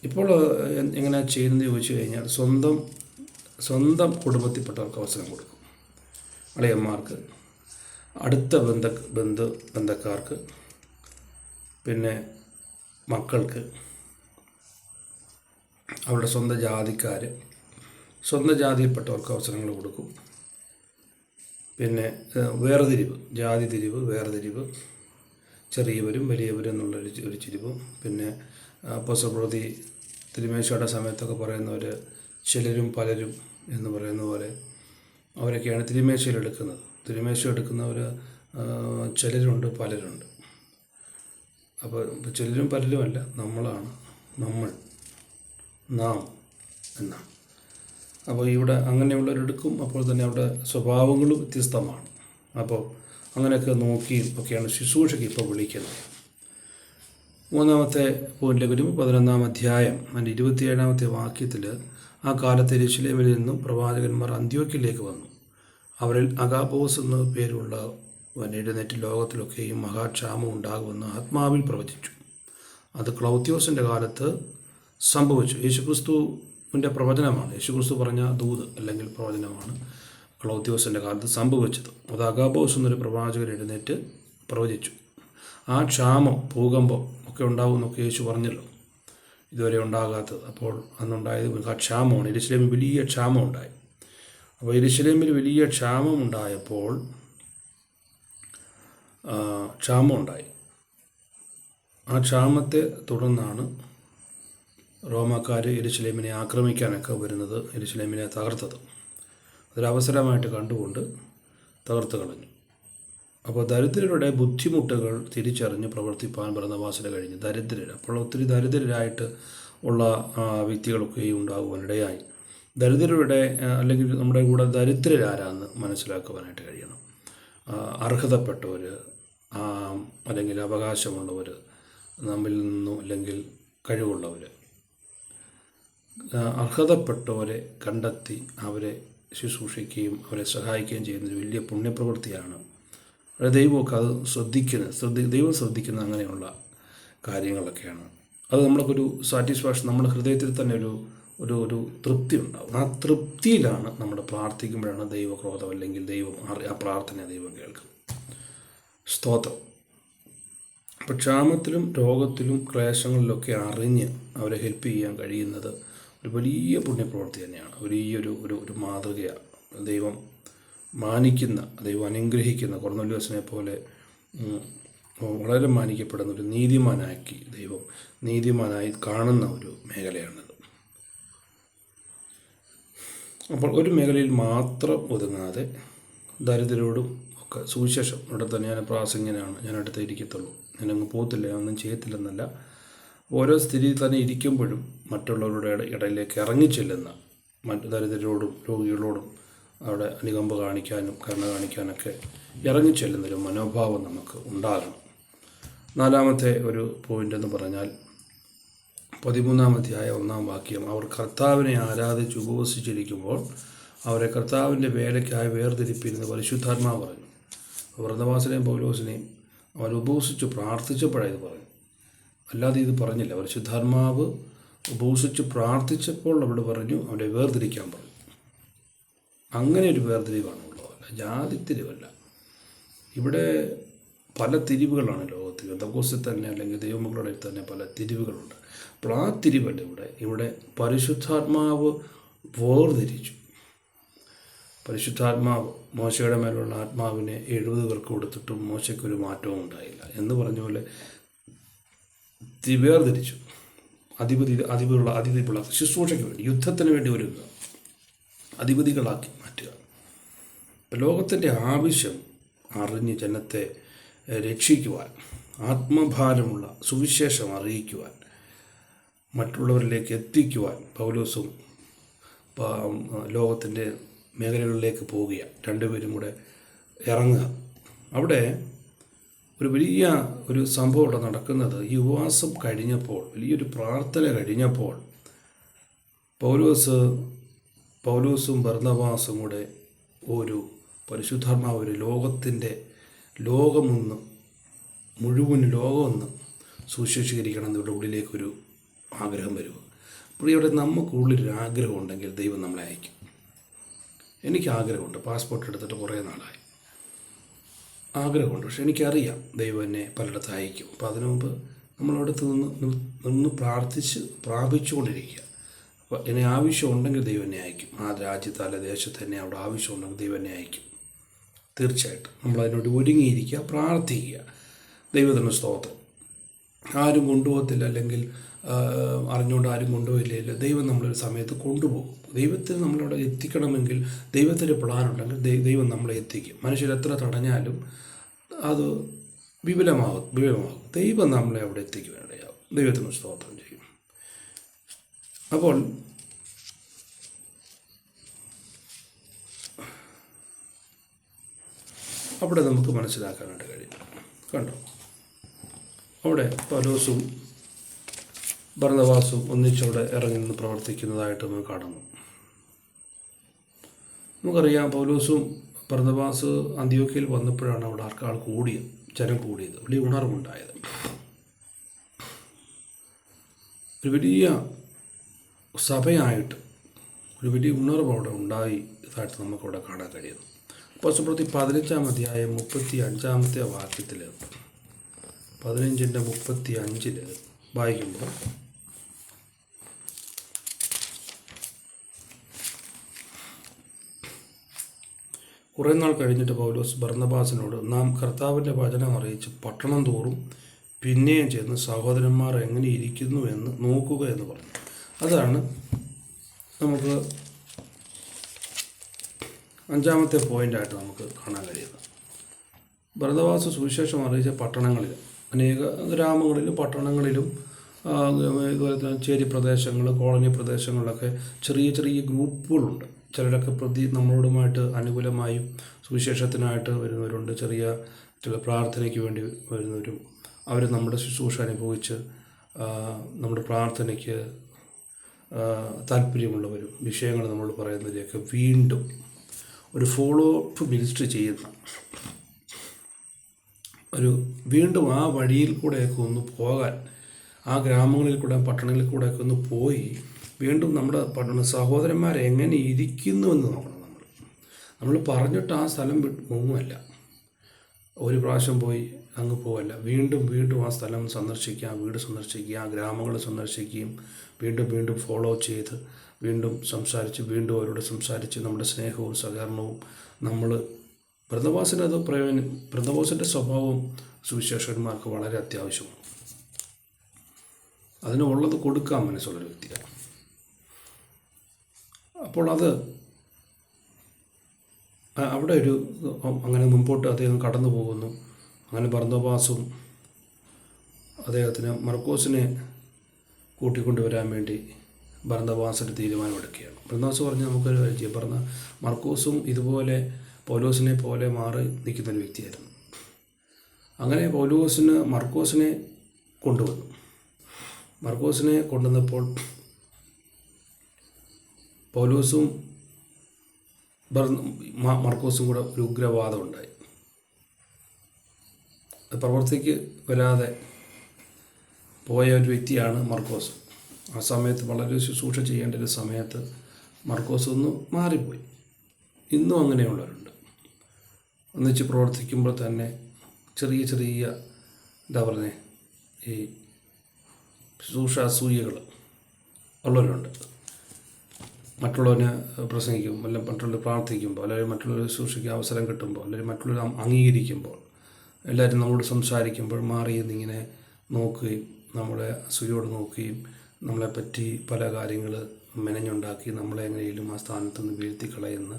ഇപ്പോൾ എങ്ങനെയാണ് ചെയ്യുന്നത് ചോദിച്ചു കഴിഞ്ഞാൽ, സ്വന്തം കുടുംബത്തിൽപ്പെട്ടവർക്ക് അവസരം കൊടുക്കും. അളിയന്മാർക്ക്, അടുത്ത ബന്ധക്കാർക്ക്, പിന്നെ മക്കൾക്ക്, അവരുടെ സ്വന്തം ജാതിയിൽപ്പെട്ടവർക്ക് അവസരങ്ങൾ കൊടുക്കും. പിന്നെ വേർതിരിവ്, ജാതി തിരിവ്, വേർതിരിവ്, ചെറിയവരും വലിയവരും ഒരു തിരിവും. പിന്നെ അപ്പോസ്തലപ്രവൃത്തി തിരുമേശയുടെ സമയത്തൊക്കെ പറയുന്നവർ ചിലരും പലരും എന്ന് പറയുന്ന പോലെ അവരൊക്കെയാണ് തിരുമേശ എടുക്കുന്നവർ ചിലരുണ്ട്, പലരുണ്ട്. അപ്പോൾ ചിലരും പലരുമല്ല, നമ്മളാണ്, നാം എന്നാണ്. അപ്പോൾ ഇവിടെ അങ്ങനെയുള്ളവരെടുക്കും. അപ്പോൾ തന്നെ അവരുടെ സ്വഭാവങ്ങളും വ്യത്യസ്തമാണ്. അപ്പോൾ അങ്ങനെയൊക്കെ നോക്കിയും ഒക്കെയാണ് ശുശ്രൂഷയ്ക്ക് ഇപ്പോൾ വിളിക്കുന്നത്. 3-ാമത്തെ പോയിന്റിലേക്ക് വരുമ്പോൾ 11-ാം അധ്യായം അതിൻ്റെ 27-ാമത്തെ വാക്യത്തിൽ, ആ കാലത്ത് യെരൂശലേമിൽ നിന്നും പ്രവാചകന്മാർ അന്ത്യോക്യയിലേക്ക് വന്നു. അവരിൽ അഗാബോസ് എന്ന പേരുള്ള എഴുന്നേറ്റ് ലോകത്തിലൊക്കെയും മഹാക്ഷാമം ഉണ്ടാകുമെന്ന് ആത്മാവിൽ പ്രവചിച്ചു. അത് ക്ലൗത്യോസിൻ്റെ കാലത്ത് സംഭവിച്ചു. യേശുക്രിസ്തുവിൻ്റെ പ്രവചനമാണ്. യേശുക്രിസ്തു പറഞ്ഞ ദൂത് അല്ലെങ്കിൽ പ്രവചനമാണ് ക്ലൗത്യോസിൻ്റെ കാലത്ത് സംഭവിച്ചത്. അത് അഗാബോസ് എന്നൊരു പ്രവാചകൻ എഴുന്നേറ്റ് പ്രവചിച്ചു. ആ ക്ഷാമം, ഭൂകമ്പം ഒക്കെ ഉണ്ടാകുമെന്നൊക്കെ യേശു പറഞ്ഞല്ലോ, ഇതുവരെ ഉണ്ടാകാത്തത്. അപ്പോൾ അന്നുണ്ടായത് ആ ക്ഷാമമാണ്. യെരൂശലേമിൽ വലിയ ക്ഷാമം ഉണ്ടായി. അപ്പോൾ യെരൂശലേമിൽ വലിയ ക്ഷാമമുണ്ടായപ്പോൾ ആ ക്ഷാമത്തെ തുടർന്നാണ് റോമാക്കാർ യെരൂശലേമിനെ ആക്രമിക്കാനൊക്കെ വരുന്നത്, യെരൂശലേമിനെ തകർത്തത്. അതൊരവസരമായിട്ട് കണ്ടുകൊണ്ട് തകർത്ത് കളഞ്ഞു. അപ്പോൾ ദരിദ്രരുടെ ബുദ്ധിമുട്ടുകൾ തിരിച്ചറിഞ്ഞ് പ്രവർത്തിപ്പാൻ ബർന്നബാസിന് കഴിഞ്ഞു. അപ്പോൾ ഒത്തിരി ദരിദ്രരായിട്ട് ഉള്ള വ്യക്തികളൊക്കെയും ഉണ്ടാകുവാനിടയായി. ദരിദ്രരുടെ അല്ലെങ്കിൽ നമ്മുടെ കൂടെ ദരിദ്രരാരാന്ന് മനസ്സിലാക്കുവാനായിട്ട് കഴിയണം. അർഹതപ്പെട്ടവർ അല്ലെങ്കിൽ അവകാശമുള്ളവർ, നമ്മിൽ നിന്നും അല്ലെങ്കിൽ കഴിവുള്ളവർ, അർഹതപ്പെട്ടവരെ കണ്ടെത്തി അവരെ ശുശ്രൂഷിക്കുകയും അവരെ സഹായിക്കുകയും ചെയ്യുന്നൊരു വലിയ പുണ്യപ്രവൃത്തിയാണ്. ദൈവമൊക്കെ അത് ദൈവം ശ്രദ്ധിക്കുന്ന അങ്ങനെയുള്ള കാര്യങ്ങളൊക്കെയാണ്. അത് നമ്മൾക്കൊരു സാറ്റിസ്ഫാക്ഷൻ, നമ്മുടെ ഹൃദയത്തിൽ തന്നെ ഒരു തൃപ്തി ഉണ്ടാകും. ആ തൃപ്തിയിലാണ് നമ്മൾ പ്രാർത്ഥിക്കുമ്പോഴാണ് ദൈവക്രോധം അല്ലെങ്കിൽ ദൈവം ആ പ്രാർത്ഥന ദൈവം കേൾക്കും. സ്തോത്രം. അപ്പോൾ ക്ഷാമത്തിലും രോഗത്തിലും ക്ലേശങ്ങളിലൊക്കെ അറിഞ്ഞ് അവരെ ഹെൽപ്പ് ചെയ്യാൻ കഴിയുന്നത് ഒരു വലിയ പുണ്യപ്രവൃത്തി തന്നെയാണ്. ഒരു മാതൃകയാണ്. ദൈവം മാനിക്കുന്ന, ദൈവം അനുഗ്രഹിക്കുന്ന കൊർന്നല്യോസിനെ പോലെ വളരെ മാനിക്കപ്പെടുന്ന ഒരു ദൈവം നീതിമാനായി കാണുന്ന ഒരു മേഖലയാണിത്. അപ്പോൾ ഒരു മേഖലയിൽ മാത്രം ഒതുങ്ങാതെ ദരിദ്രരോടും ഒക്കെ സുവിശേഷം, ഇവിടെ തന്നെ ഞാൻ പ്രാസംഗികനാണ്, ഞാൻ അടുത്ത് ഇരിക്കത്തുള്ളൂ, ഞാനങ്ങ് പോകത്തില്ല, ഒന്നും ചെയ്യത്തില്ലെന്നല്ല, ഓരോ സ്ഥിതിയിൽ തന്നെ ഇരിക്കുമ്പോഴും മറ്റുള്ളവരുടെ ഇടയിലേക്ക് ഇറങ്ങിച്ചെല്ലുന്ന മറ്റു ദരിദ്രരോടും രോഗികളോടും അവിടെ അനുകമ്പ കാണിക്കാനും കരുണ കാണിക്കാനൊക്കെ ഇറങ്ങിച്ചെല്ലുന്നൊരു മനോഭാവം നമുക്ക് ഉണ്ടാകണം. 4-ാമത്തെ ഒരു പോയിൻ്റ് എന്ന് പറഞ്ഞാൽ 13-ാം അധ്യായം 1-ാം വാക്യം, അവർ കർത്താവിനെ ആരാധിച്ച് ഉപവസിച്ചിരിക്കുമ്പോൾ അവരെ കർത്താവിൻ്റെ വേലയ്ക്കായി വേർതിരിപ്പിരുന്ന് പരിശുദ്ധാത്മാവ് പറഞ്ഞു. ബർന്നബാസിനെയും പൗലോസിനെയും അവർ ഉപവസിച്ച് പ്രാർത്ഥിച്ചപ്പോഴായത് പറഞ്ഞു, അല്ലാതെ ഇത് പറഞ്ഞില്ല. പരിശുദ്ധാത്മാവ് ഉപവസിച്ച് പ്രാർത്ഥിച്ചപ്പോൾ അവിടെ പറഞ്ഞു അവരെ വേർതിരിക്കാൻ പറഞ്ഞു. അങ്ങനെ ഒരു വേർതിരിവാണുള്ളതല്ല, ജാതിത്തിരിവല്ല. ഇവിടെ പല തിരിവുകളാണ് ലോകത്തിൽ. പെന്തക്കോസ്തിൽ തന്നെ അല്ലെങ്കിൽ ദൈവമക്കളുടെ തന്നെ പല തിരിവുകളുണ്ട്. അപ്പോൾ ആ തിരിവല്ല ഇവിടെ പരിശുദ്ധാത്മാവ് വേർതിരിച്ചു. പരിശുദ്ധാത്മാവ് മോശയുടെ മേലുള്ള ആത്മാവിനെ 70 പേർക്ക് കൊടുത്തിട്ടും മോശയ്ക്കൊരു മാറ്റവും ഉണ്ടായില്ല എന്ന് പറഞ്ഞ പോലെ വേർതിരിച്ചു. അധിപതിയുള്ള ശുശ്രൂഷയ്ക്ക് വേണ്ടി, യുദ്ധത്തിന് വേണ്ടി ഒരുങ്ങുക, അധിപതികളാക്കി മാറ്റുക. ലോകത്തിൻ്റെ ആവശ്യം അറിഞ്ഞ് ജനത്തെ രക്ഷിക്കുവാൻ, ആത്മഭാരമുള്ള സുവിശേഷം അറിയിക്കുവാൻ, മറ്റുള്ളവരിലേക്ക് എത്തിക്കുവാൻ പൗലോസും ലോകത്തിൻ്റെ മേഖലകളിലേക്ക് പോവുക, രണ്ടുപേരും കൂടെ ഇറങ്ങുക. അവിടെ ഒരു വലിയ സംഭവം ഇവിടെ നടക്കുന്നത്, ഈ ഉപവാസം കഴിഞ്ഞപ്പോൾ, വലിയൊരു പ്രാർത്ഥന കഴിഞ്ഞപ്പോൾ പൗലോസും ബർന്നബാസും കൂടെ ഒരു പരിശുദ്ധാത്മാവ് ഒരു ലോകമൊന്ന് മുഴുവൻ ലോകമൊന്ന് സുശേഷീകരിക്കണം എന്നിവിടെ ഉള്ളിലേക്കൊരു ആഗ്രഹം വരും. അപ്പോൾ ഇവിടെ നമുക്കുള്ളിലൊരു ആഗ്രഹം ഉണ്ടെങ്കിൽ ദൈവം നമ്മളെ അയക്കും. എനിക്ക് ആഗ്രഹമുണ്ട്, പാസ്പോർട്ട് എടുത്തിട്ട് കുറേ നാളായി, ആഗ്രഹമുണ്ട്. പക്ഷെ എനിക്കറിയാം ദൈവം എന്നെ പലയിടത്ത് അയക്കും. അപ്പോൾ അതിനു മുമ്പ് നമ്മളവിടുത്ത് നിന്ന് പ്രാപിച്ചുകൊണ്ടിരിക്കുക. അപ്പോൾ എന്നെ ആവശ്യമുണ്ടെങ്കിൽ ദൈവം എന്നെ അയക്കും. ആ രാജ്യത്ത് അല്ല ദേശത്ത് തന്നെ അവിടെ ആവശ്യമുണ്ടെങ്കിൽ ദൈവം എന്നെ അയക്കും. തീർച്ചയായിട്ടും നമ്മളതിനോട് ഒരുങ്ങിയിരിക്കുക, പ്രാർത്ഥിക്കുക. ദൈവത്തിന് സ്തോത്രം. ആരും കൊണ്ടുപോകത്തില്ല, അല്ലെങ്കിൽ അറിഞ്ഞുകൊണ്ട് ആരും കൊണ്ടുപോയില്ല. ദൈവം നമ്മളൊരു സമയത്ത് കൊണ്ടുപോകും. ദൈവത്തിന് നമ്മളവിടെ എത്തിക്കണമെങ്കിൽ ദൈവത്തിൻ്റെ പ്ലാനുണ്ടെങ്കിൽ ദൈവം നമ്മളെ എത്തിക്കും. മനുഷ്യരെത്ര തടഞ്ഞാലും അത് വിപുലമാകും. ദൈവം നമ്മളെ അവിടെ എത്തിക്കുവാനിടയാകും. ദൈവത്തിന് സ്തോത്രം ചെയ്യും. അപ്പോൾ അവിടെ നമുക്ക് മനസ്സിലാക്കാനായിട്ട് കഴിയും. കണ്ടോ, അവിടെ പൗലോസും ബർന്നബാസും ഒന്നിച്ചവിടെ ഇറങ്ങി നിന്ന് പ്രവർത്തിക്കുന്നതായിട്ട് നമുക്ക് കാണുന്നു. നമുക്കറിയാം, പൗലോസും ബർന്നബാസ് അന്ത്യോക്യയിൽ വന്നപ്പോഴാണ് അവിടെ ആൾക്കാർ കൂടിയത്, ജനം കൂടിയത്, വലിയ ഉണർവുണ്ടായത്. ഒരു വലിയ സഭയായിട്ട് ഒരു വലിയ ഉണർവ് അവിടെ ഉണ്ടായതായിട്ട് നമുക്കവിടെ കാണാൻ കഴിയുന്നു. അപ്പോസ്തലപ്രവൃത്തി 15-ാം അധ്യായം 35-ാമത്തെ വാക്യത്തിൽ 15:35 വായിക്കുമ്പോൾ, കുറേ നാൾ കഴിഞ്ഞിട്ട് പൗലോസ് ബർന്നബാസിനോട്, നാം കർത്താവിൻ്റെ വചനം അറിയിച്ച് പട്ടണം തോറും പിന്നെയും ചെന്ന് സഹോദരന്മാർ എങ്ങനെ ഇരിക്കുന്നു എന്ന് നോക്കുക എന്ന് പറഞ്ഞു. അതാണ് നമുക്ക് 5-ാമത്തെ പോയിൻ്റായിട്ട് നമുക്ക് കാണാൻ കഴിയുന്നത്. ബർന്നബാസ് സുവിശേഷം അറിയിച്ച പട്ടണങ്ങളിൽ, അനേക ഗ്രാമങ്ങളിലും പട്ടണങ്ങളിലും ഇതുപോലെ തന്നെ ചേരി പ്രദേശങ്ങൾ, കോളനി പ്രദേശങ്ങളിലൊക്കെ ചെറിയ ചെറിയ ഗ്രൂപ്പുകളുണ്ട്. ചിലരൊക്കെ നമ്മളോടുമായിട്ട് അനുകൂലമായും സുവിശേഷത്തിനായിട്ട് വരുന്നവരുണ്ട്. ചില പ്രാർത്ഥനയ്ക്ക് വേണ്ടി വരുന്നവരും, അവർ നമ്മുടെ ശുശ്രൂഷ അനുഭവിച്ച് നമ്മുടെ പ്രാർത്ഥനയ്ക്ക് താല്പര്യമുള്ളവരും വിഷയങ്ങൾ നമ്മൾ പറയുന്നതിലേക്ക് വീണ്ടും ഒരു ഫോളോ അപ്പ് മിനിസ്റ്ററി ചെയ്യുന്ന വീണ്ടും ആ വഴിയിൽ കൂടെയൊക്കെ ഒന്ന് പോകാൻ, ആ ഗ്രാമങ്ങളിൽ കൂടെ പട്ടണങ്ങളിൽ കൂടെയൊക്കെ ഒന്ന് പോയി വീണ്ടും നമ്മുടെ സഹോദരന്മാരെ എങ്ങനെ ഇരിക്കുന്നുവെന്ന് നോക്കണം. നമ്മൾ പറഞ്ഞിട്ട് ആ സ്ഥലം പോകുമല്ല, ഒരു പ്രാവശ്യം പോയി അങ്ങ് പോവല്ല, വീണ്ടും ആ സ്ഥലം സന്ദർശിക്കുക, വീട് സന്ദർശിക്കുക, ആ ഗ്രാമങ്ങൾ സന്ദർശിക്കുകയും വീണ്ടും ഫോളോ ചെയ്ത് വീണ്ടും സംസാരിച്ച് വീണ്ടും അവരോട് സംസാരിച്ച് നമ്മുടെ സ്നേഹവും സഹകരണവും നമ്മൾ ബർന്നബാസിൻ്റെ സ്വഭാവം സുവിശേഷകന്മാർക്ക് വളരെ അത്യാവശ്യമാണ്. അതിനുള്ളത് കൊടുക്കാൻ മനസ്സുള്ളൊരു വ്യക്തിയാണ്. അപ്പോൾ അവിടെ അങ്ങനെ മുമ്പോട്ട് അദ്ദേഹം കടന്നു പോകുന്നു. അങ്ങനെ ബർന്നബാസും അദ്ദേഹത്തിന് മർക്കോസിനെ കൂട്ടിക്കൊണ്ടുവരാൻ വേണ്ടി ബർന്നബാസിന് തീരുമാനമെടുക്കുകയാണ്. ബർന്നബാസ് പറഞ്ഞ് നമുക്കൊരു കാര്യം, മർക്കോസും ഇതുപോലെ പൗലോസിനെ പോലെ മാറി നിൽക്കുന്നൊരു വ്യക്തിയായിരുന്നു. അങ്ങനെ മർക്കോസിനെ കൊണ്ടുവന്നു. മർക്കോസിനെ കൊണ്ടുവന്നപ്പോൾ പൗലോസും മർക്കോസും കൂടെ ഒരു ഉഗ്രവാദം ഉണ്ടായി. പ്രവൃത്തിക്ക് വരാതെ പോയ ഒരു വ്യക്തിയാണ് മർക്കോസ്. ആ സമയത്ത് വളരെ ശുശ്രൂഷ ചെയ്യേണ്ട ഒരു സമയത്ത് മർക്കോസ് ഒന്ന് മാറിപ്പോയി. ഇന്നും അങ്ങനെയുള്ളവരുണ്ട്. ഒന്നിച്ച് പ്രവർത്തിക്കുമ്പോൾ തന്നെ ചെറിയ ഈ ശുശ്രൂഷാസൂയകൾ ഉള്ളവരുണ്ട്. മറ്റുള്ളവനെ പ്രസംഗിക്കും, അല്ലെങ്കിൽ മറ്റുള്ളവർ പ്രാർത്ഥിക്കുമ്പോൾ, അല്ലെങ്കിൽ മറ്റുള്ളവർ ശുശ്രൂഷയ്ക്ക് അവസരം കിട്ടുമ്പോൾ, അല്ലെങ്കിൽ മറ്റുള്ളവർ അംഗീകരിക്കുമ്പോൾ, എല്ലാവരും നമ്മളോട് സംസാരിക്കുമ്പോൾ മാറി എന്നിങ്ങനെ നോക്കുകയും നമ്മളെ അസൂയോട് നോക്കുകയും നമ്മളെപ്പറ്റി പല കാര്യങ്ങൾ മെനഞ്ഞുണ്ടാക്കി നമ്മളെ എങ്ങനെയും ആ സ്ഥാനത്ത് നിന്ന് വീഴ്ത്തിക്കളയുന്ന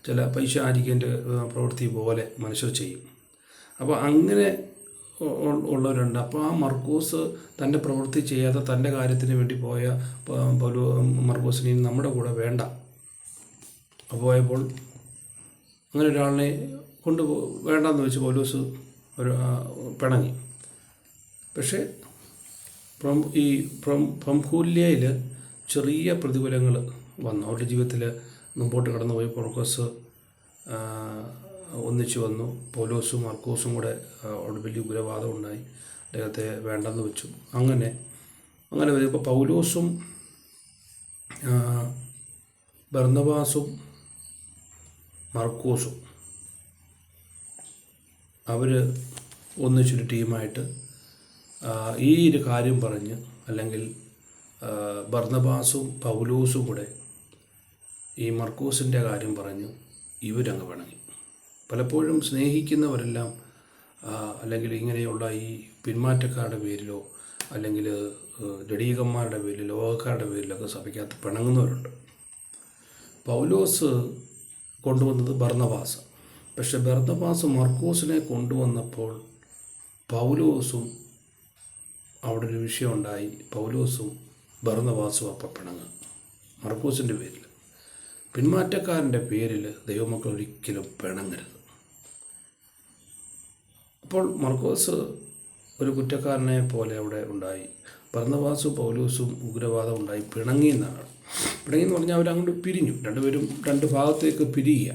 ചില പൈശാചികൻ്റെ പ്രവൃത്തി പോലെ മനുഷ്യർ ചെയ്യും. അപ്പോൾ അങ്ങനെ ഉള്ളവരുണ്ട്. അപ്പോൾ ആ മർക്കോസ് തൻ്റെ പ്രവൃത്തി ചെയ്യാതെ തൻ്റെ കാര്യത്തിന് വേണ്ടി പോയ മർക്കോസിനെ നമ്മുടെ കൂടെ വേണ്ട. പോയപ്പോൾ അങ്ങനെ ഒരാളിനെ വേണ്ടെന്ന് വെച്ച് പൗലോസ് പിണങ്ങി. പക്ഷേ ഈ പ്രംഹൂല്യയിൽ ചെറിയ പ്രതികൂലങ്ങൾ വന്നു. അവരുടെ ജീവിതത്തിൽ മുമ്പോട്ട് കടന്നുപോയി. മർക്കോസ് ഒന്നിച്ചു വന്നു. പൗലോസും മർക്കോസും കൂടെ അവിടെ വലിയ ഉഗ്രവാദം ഉണ്ടായി. അദ്ദേഹത്തെ വേണ്ടെന്ന് വെച്ചു. അങ്ങനെ വരുമ്പോൾ പൗലോസും ബർന്നബാസും മർക്കോസും അവർ ഒന്നിച്ചൊരു ടീമായിട്ട് ഈ ഒരു കാര്യം പറഞ്ഞ്, അല്ലെങ്കിൽ ബർന്നബാസും പൗലോസും കൂടെ ഈ മർക്കോസിൻ്റെ കാര്യം പറഞ്ഞു ഇവരങ്ങ് പിണങ്ങി. പലപ്പോഴും സ്നേഹിക്കുന്നവരെല്ലാം അല്ലെങ്കിൽ ഇങ്ങനെയുള്ള ഈ പിന്മാറ്റക്കാരുടെ പേരിലോ അല്ലെങ്കിൽ ജഡീകന്മാരുടെ പേരിൽ ലോകക്കാരുടെ പേരിലൊക്കെ സഭയ്ക്കകത്ത് പിണങ്ങുന്നവരുണ്ട്. പൗലോസ് കൊണ്ടുവന്നത് ബർന്നബാസ്. പക്ഷെ ബർന്നബാസ് മർക്കോസിനെ കൊണ്ടുവന്നപ്പോൾ പൗലോസും അവിടെ ഒരു വിഷയമുണ്ടായി. പൗലോസും ബർന്നബാസും അപ്പം പിണങ്ങുക മർക്കോസിൻ്റെ പേരിൽ. പിന്മാറ്റക്കാരൻ്റെ പേരിൽ ദൈവമക്കൾ ഒരിക്കലും പിണങ്ങരുത്. അപ്പോൾ മർക്കോസ് ഒരു കുറ്റക്കാരനെ പോലെ അവിടെ ഉണ്ടായി. ബർന്നബാസും പൗലോസും ഉഗ്രവാദം ഉണ്ടായി, പിണങ്ങിയെന്നാണ്. പിണങ്ങിയെന്ന് പറഞ്ഞാൽ അവരങ്ങോട്ട് പിരിഞ്ഞു, രണ്ടുപേരും രണ്ട് ഭാഗത്തേക്ക് പിരിയുക.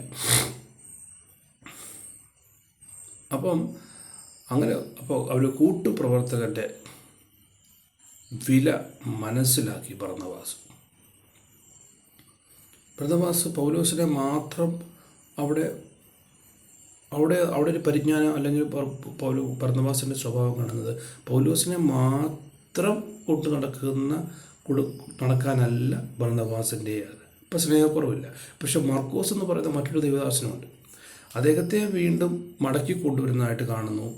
അപ്പോൾ അവർ കൂട്ടുപ്രവർത്തകൻ്റെ വില മനസ്സിലാക്കി ബർന്നബാസ് പൗലോസിനെ മാത്രം അവിടെ ഒരു പരിജ്ഞാനം അല്ലെങ്കിൽ ബർന്നബാസിൻ്റെ സ്വഭാവം കാണുന്നത് പൗലോസിനെ മാത്രം കൊണ്ടു നടക്കാനല്ല ബർന്നബാസിൻ്റെ. ഇപ്പം സ്നേഹക്കുറവില്ല. പക്ഷെ മർക്കോസ് എന്ന് പറയുന്ന മറ്റൊരു ദൈവദാസനുണ്ട്. അദ്ദേഹത്തെ വീണ്ടും മടക്കി കൊണ്ടുവരുന്നതായിട്ട് കാണുന്നു.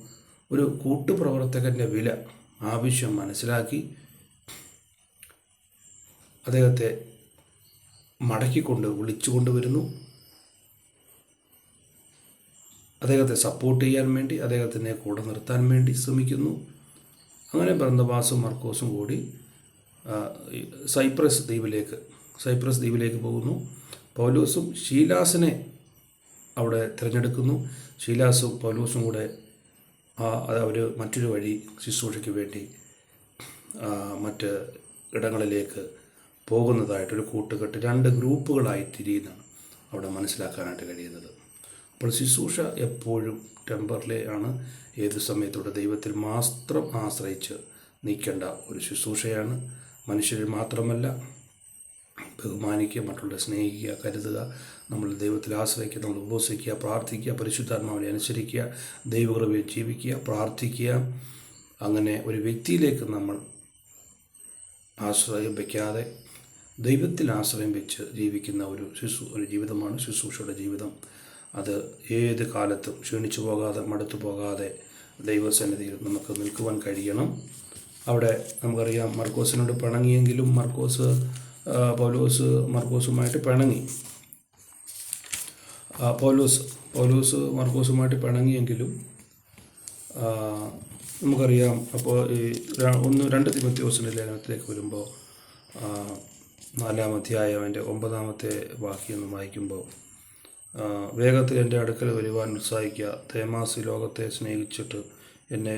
ഒരു കൂട്ടുപ്രവർത്തകൻ്റെ വില ആവശ്യം മനസ്സിലാക്കി അദ്ദേഹത്തെ വിളിച്ചു കൊണ്ടുവരുന്നു. അദ്ദേഹത്തെ സപ്പോർട്ട് ചെയ്യാൻ വേണ്ടി, അദ്ദേഹത്തിനെ കൂടെ നിർത്താൻ വേണ്ടി ശ്രമിക്കുന്നു. അങ്ങനെ ബർന്നബാസും മർക്കോസും കൂടി സൈപ്രസ് ദ്വീപിലേക്ക് പോകുന്നു. പൗലോസും ശീലാസിനെ അവിടെ തിരഞ്ഞെടുക്കുന്നു. ശീലാസും പൗലോസും കൂടെ അവർ മറ്റൊരു വഴി ശുശ്രൂഷയ്ക്ക് വേണ്ടി മറ്റ് ഇടങ്ങളിലേക്ക് പോകുന്നതായിട്ടൊരു കൂട്ടുകെട്ട്, രണ്ട് ഗ്രൂപ്പുകളായി തിരിയുന്നതാണ് അവിടെ മനസ്സിലാക്കാനായിട്ട് കഴിയുന്നത്. അപ്പോൾ ശുശ്രൂഷ എപ്പോഴും ടെമ്പററി ആണ്. ഏതു സമയത്തൂടെ ദൈവത്തിൽ മാത്രം ആശ്രയിച്ച് നിൽക്കേണ്ട ഒരു ശുശ്രൂഷയാണ്. മനുഷ്യരിൽ മാത്രമല്ല, ബഹുമാനിക്കുക, മറ്റുള്ളവരെ സ്നേഹിക്കുക, കരുതുക, നമ്മൾ ദൈവത്തിൽ ആശ്രയിക്കുക, നമ്മൾ ഉപവസിക്കുക, പ്രാർത്ഥിക്കുക, പരിശുദ്ധാത്മാവിനെ അനുസരിക്കുക, ദൈവകൃപയിൽ ജീവിക്കുക, പ്രാർത്ഥിക്കുക. അങ്ങനെ ഒരു വ്യക്തിയിലേക്ക് നമ്മൾ ആശ്രയം വയ്ക്കാതെ ദൈവത്തിൽ ആശ്രയം വെച്ച് ജീവിക്കുന്ന ഒരു ജീവിതമാണ് ശുശ്രൂഷയുടെ ജീവിതം. അത് ഏത് കാലത്തും ക്ഷീണിച്ചു പോകാതെ, മടുത്തു പോകാതെ ദൈവസന്നിധിയിൽ നമുക്ക് നിൽക്കുവാൻ കഴിയണം. അവിടെ നമുക്കറിയാം, മർക്കോസിനോട് പിണങ്ങിയെങ്കിലും പൗലോസ് മർക്കോസുമായിട്ട് പിണങ്ങി. പൗലോസ് മർക്കോസുമായിട്ട് പിണങ്ങിയെങ്കിലും നമുക്കറിയാം. അപ്പോൾ ഈ 2 തിമോഥെയോസിൻ്റെ ലേഖനത്തിലേക്ക് വരുമ്പോൾ 4-ാം അധ്യായം അതിൻ്റെ 9-ാമത്തെ വാക്യം വായിക്കുമ്പോൾ, വേഗത്തിൽ എൻ്റെ അടുക്കൽ വരുവാൻ ഉത്സാഹിക്കുക. തേമാസ് ലോകത്തെ സ്നേഹിച്ചിട്ട് എന്നെ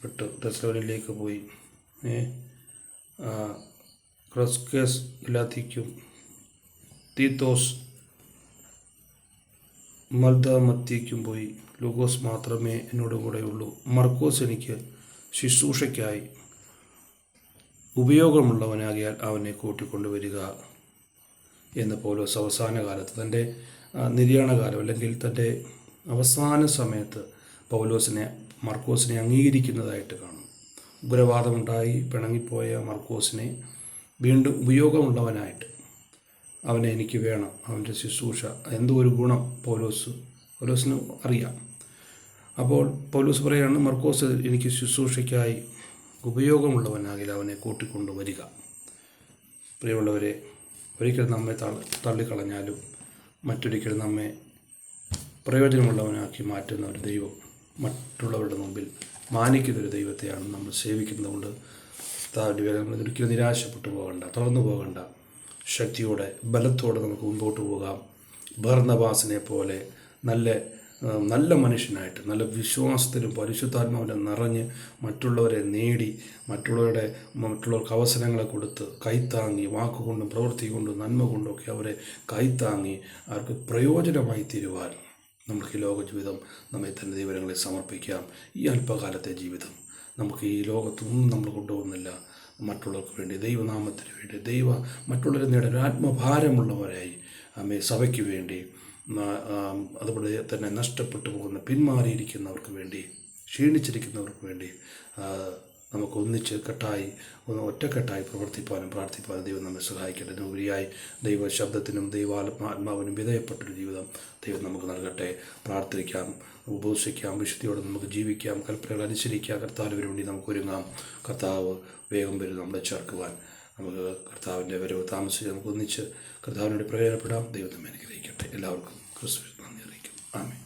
വിട്ട് തെസ്സലോനിലേക്ക് പോയി. ക്രസ്കേസ് ഇലാത്തിക്കും തീത്തോസ് മൽദാമത്തിക്കും പോയി. ലൂക്കോസ് മാത്രമേ എന്നോട് കൂടെയുള്ളൂ. മർക്കോസ് എനിക്ക് ശുശ്രൂഷയ്ക്കായി ഉപയോഗമുള്ളവനാകിയാൽ അവനെ കൂട്ടിക്കൊണ്ടുവരിക എന്ന് പൗലോസ് അവസാന കാലത്ത്, തൻ്റെ നിര്യാണകാലം അല്ലെങ്കിൽ തൻ്റെ അവസാന സമയത്ത് മർക്കോസിനെ അംഗീകരിക്കുന്നതായിട്ട് കാണും. ഉഗ്രവാദമുണ്ടായി പിണങ്ങിപ്പോയ മർക്കോസിനെ വീണ്ടും ഉപയോഗമുള്ളവനായിട്ട്, അവനെ എനിക്ക് വേണം, അവൻ്റെ ശുശ്രൂഷ എന്തോ ഒരു ഗുണം പൗലോസിന് അറിയാം. അപ്പോൾ പൗലോസ് പറയുകയാണ്, മർക്കോസ് എനിക്ക് ശുശ്രൂഷയ്ക്കായി ഉപയോഗമുള്ളവനാകിൽ അവനെ കൂട്ടിക്കൊണ്ടുവരിക. പ്രിയമുള്ളവരെ, ഒരിക്കൽ നമ്മെ തള്ളിക്കളഞ്ഞാലും മറ്റൊരിക്കൽ നമ്മെ പ്രയോജനമുള്ളവനാക്കി മാറ്റുന്ന ഒരു ദൈവം, മറ്റുള്ളവരുടെ മുമ്പിൽ മാനിക്കുന്നൊരു ദൈവത്തെയാണ് നമ്മൾ സേവിക്കുന്നതുകൊണ്ട് ഒരിക്കലും നിരാശപ്പെട്ടു പോകണ്ട, തുറന്നു പോകണ്ട. ശക്തിയോടെ, ബലത്തോടെ നമുക്ക് മുമ്പോട്ട് പോകാം. ബർന്നബാസിനെ പോലെ നല്ല മനുഷ്യനായിട്ട്, നല്ല വിശ്വാസത്തിലും പരിശുദ്ധാത്മാവിലും നിറഞ്ഞ് മറ്റുള്ളവരെ നേടി, മറ്റുള്ളവർക്ക് അവസരങ്ങളെ കൊടുത്ത് കൈത്താങ്ങി, വാക്കുകൊണ്ടും പ്രവൃത്തി കൊണ്ടും നന്മ കൊണ്ടുമൊക്കെ അവരെ കൈത്താങ്ങി അവർക്ക് പ്രയോജനമായി തീരുവാൻ നമുക്ക് ഈ ലോക ജീവിതം നമ്മെ തന്നെ ദൈവങ്ങളെ സമർപ്പിക്കാം. ഈ അല്പകാലത്തെ ജീവിതം നമുക്ക് ഈ ലോകത്തൊന്നും നമ്മൾ കൊണ്ടുപോകുന്നില്ല. മറ്റുള്ളവർക്ക് വേണ്ടി, ദൈവനാമത്തിന് വേണ്ടി, മറ്റുള്ളവരെ നേടാൻ ആത്മഭാരമുള്ളവരായി സഭയ്ക്ക് വേണ്ടി, അതുപോലെ തന്നെ നഷ്ടപ്പെട്ടു പോകുന്ന, പിന്മാറിയിരിക്കുന്നവർക്ക് വേണ്ടി, ക്ഷീണിച്ചിരിക്കുന്നവർക്ക് വേണ്ടി നമുക്ക് ഒന്നിച്ച് ഒറ്റക്കെട്ടായി പ്രവർത്തിപ്പാനും പ്രാർത്ഥിപ്പാനും ദൈവം നമ്മെ സഹായിക്കട്ടെ. ഉപരിയായി ദൈവ ശബ്ദത്തിനും ദൈവാത്മാവിനും വിധേയപ്പെട്ടൊരു ജീവിതം ദൈവം നമുക്ക് നൽകട്ടെ. പ്രാർത്ഥിക്കാം, ഉപവസിക്കാം, വിശുദ്ധിയോടെ നമുക്ക് ജീവിക്കാം, കൽപ്പനകൾ അനുസരിക്കാം, കർത്താവിന് വേണ്ടി നമുക്ക് ഒരുങ്ങാം. കർത്താവ് വേഗം വരും നമ്മളെ ചേർക്കുവാൻ. നമുക്ക് കർത്താവിൻ്റെ വരവ് താമസിച്ച് നമുക്ക് ഒന്നിച്ച് കർത്താവിനോട് പ്രയോജനപ്പെടാം. ദൈവം നമ്മെ അനുഗ്രഹിക്കട്ടെ. എല്ലാവർക്കും ക്രിസ്തുവിൽ നന്ദി അറിയിക്കും. ആമേൻ.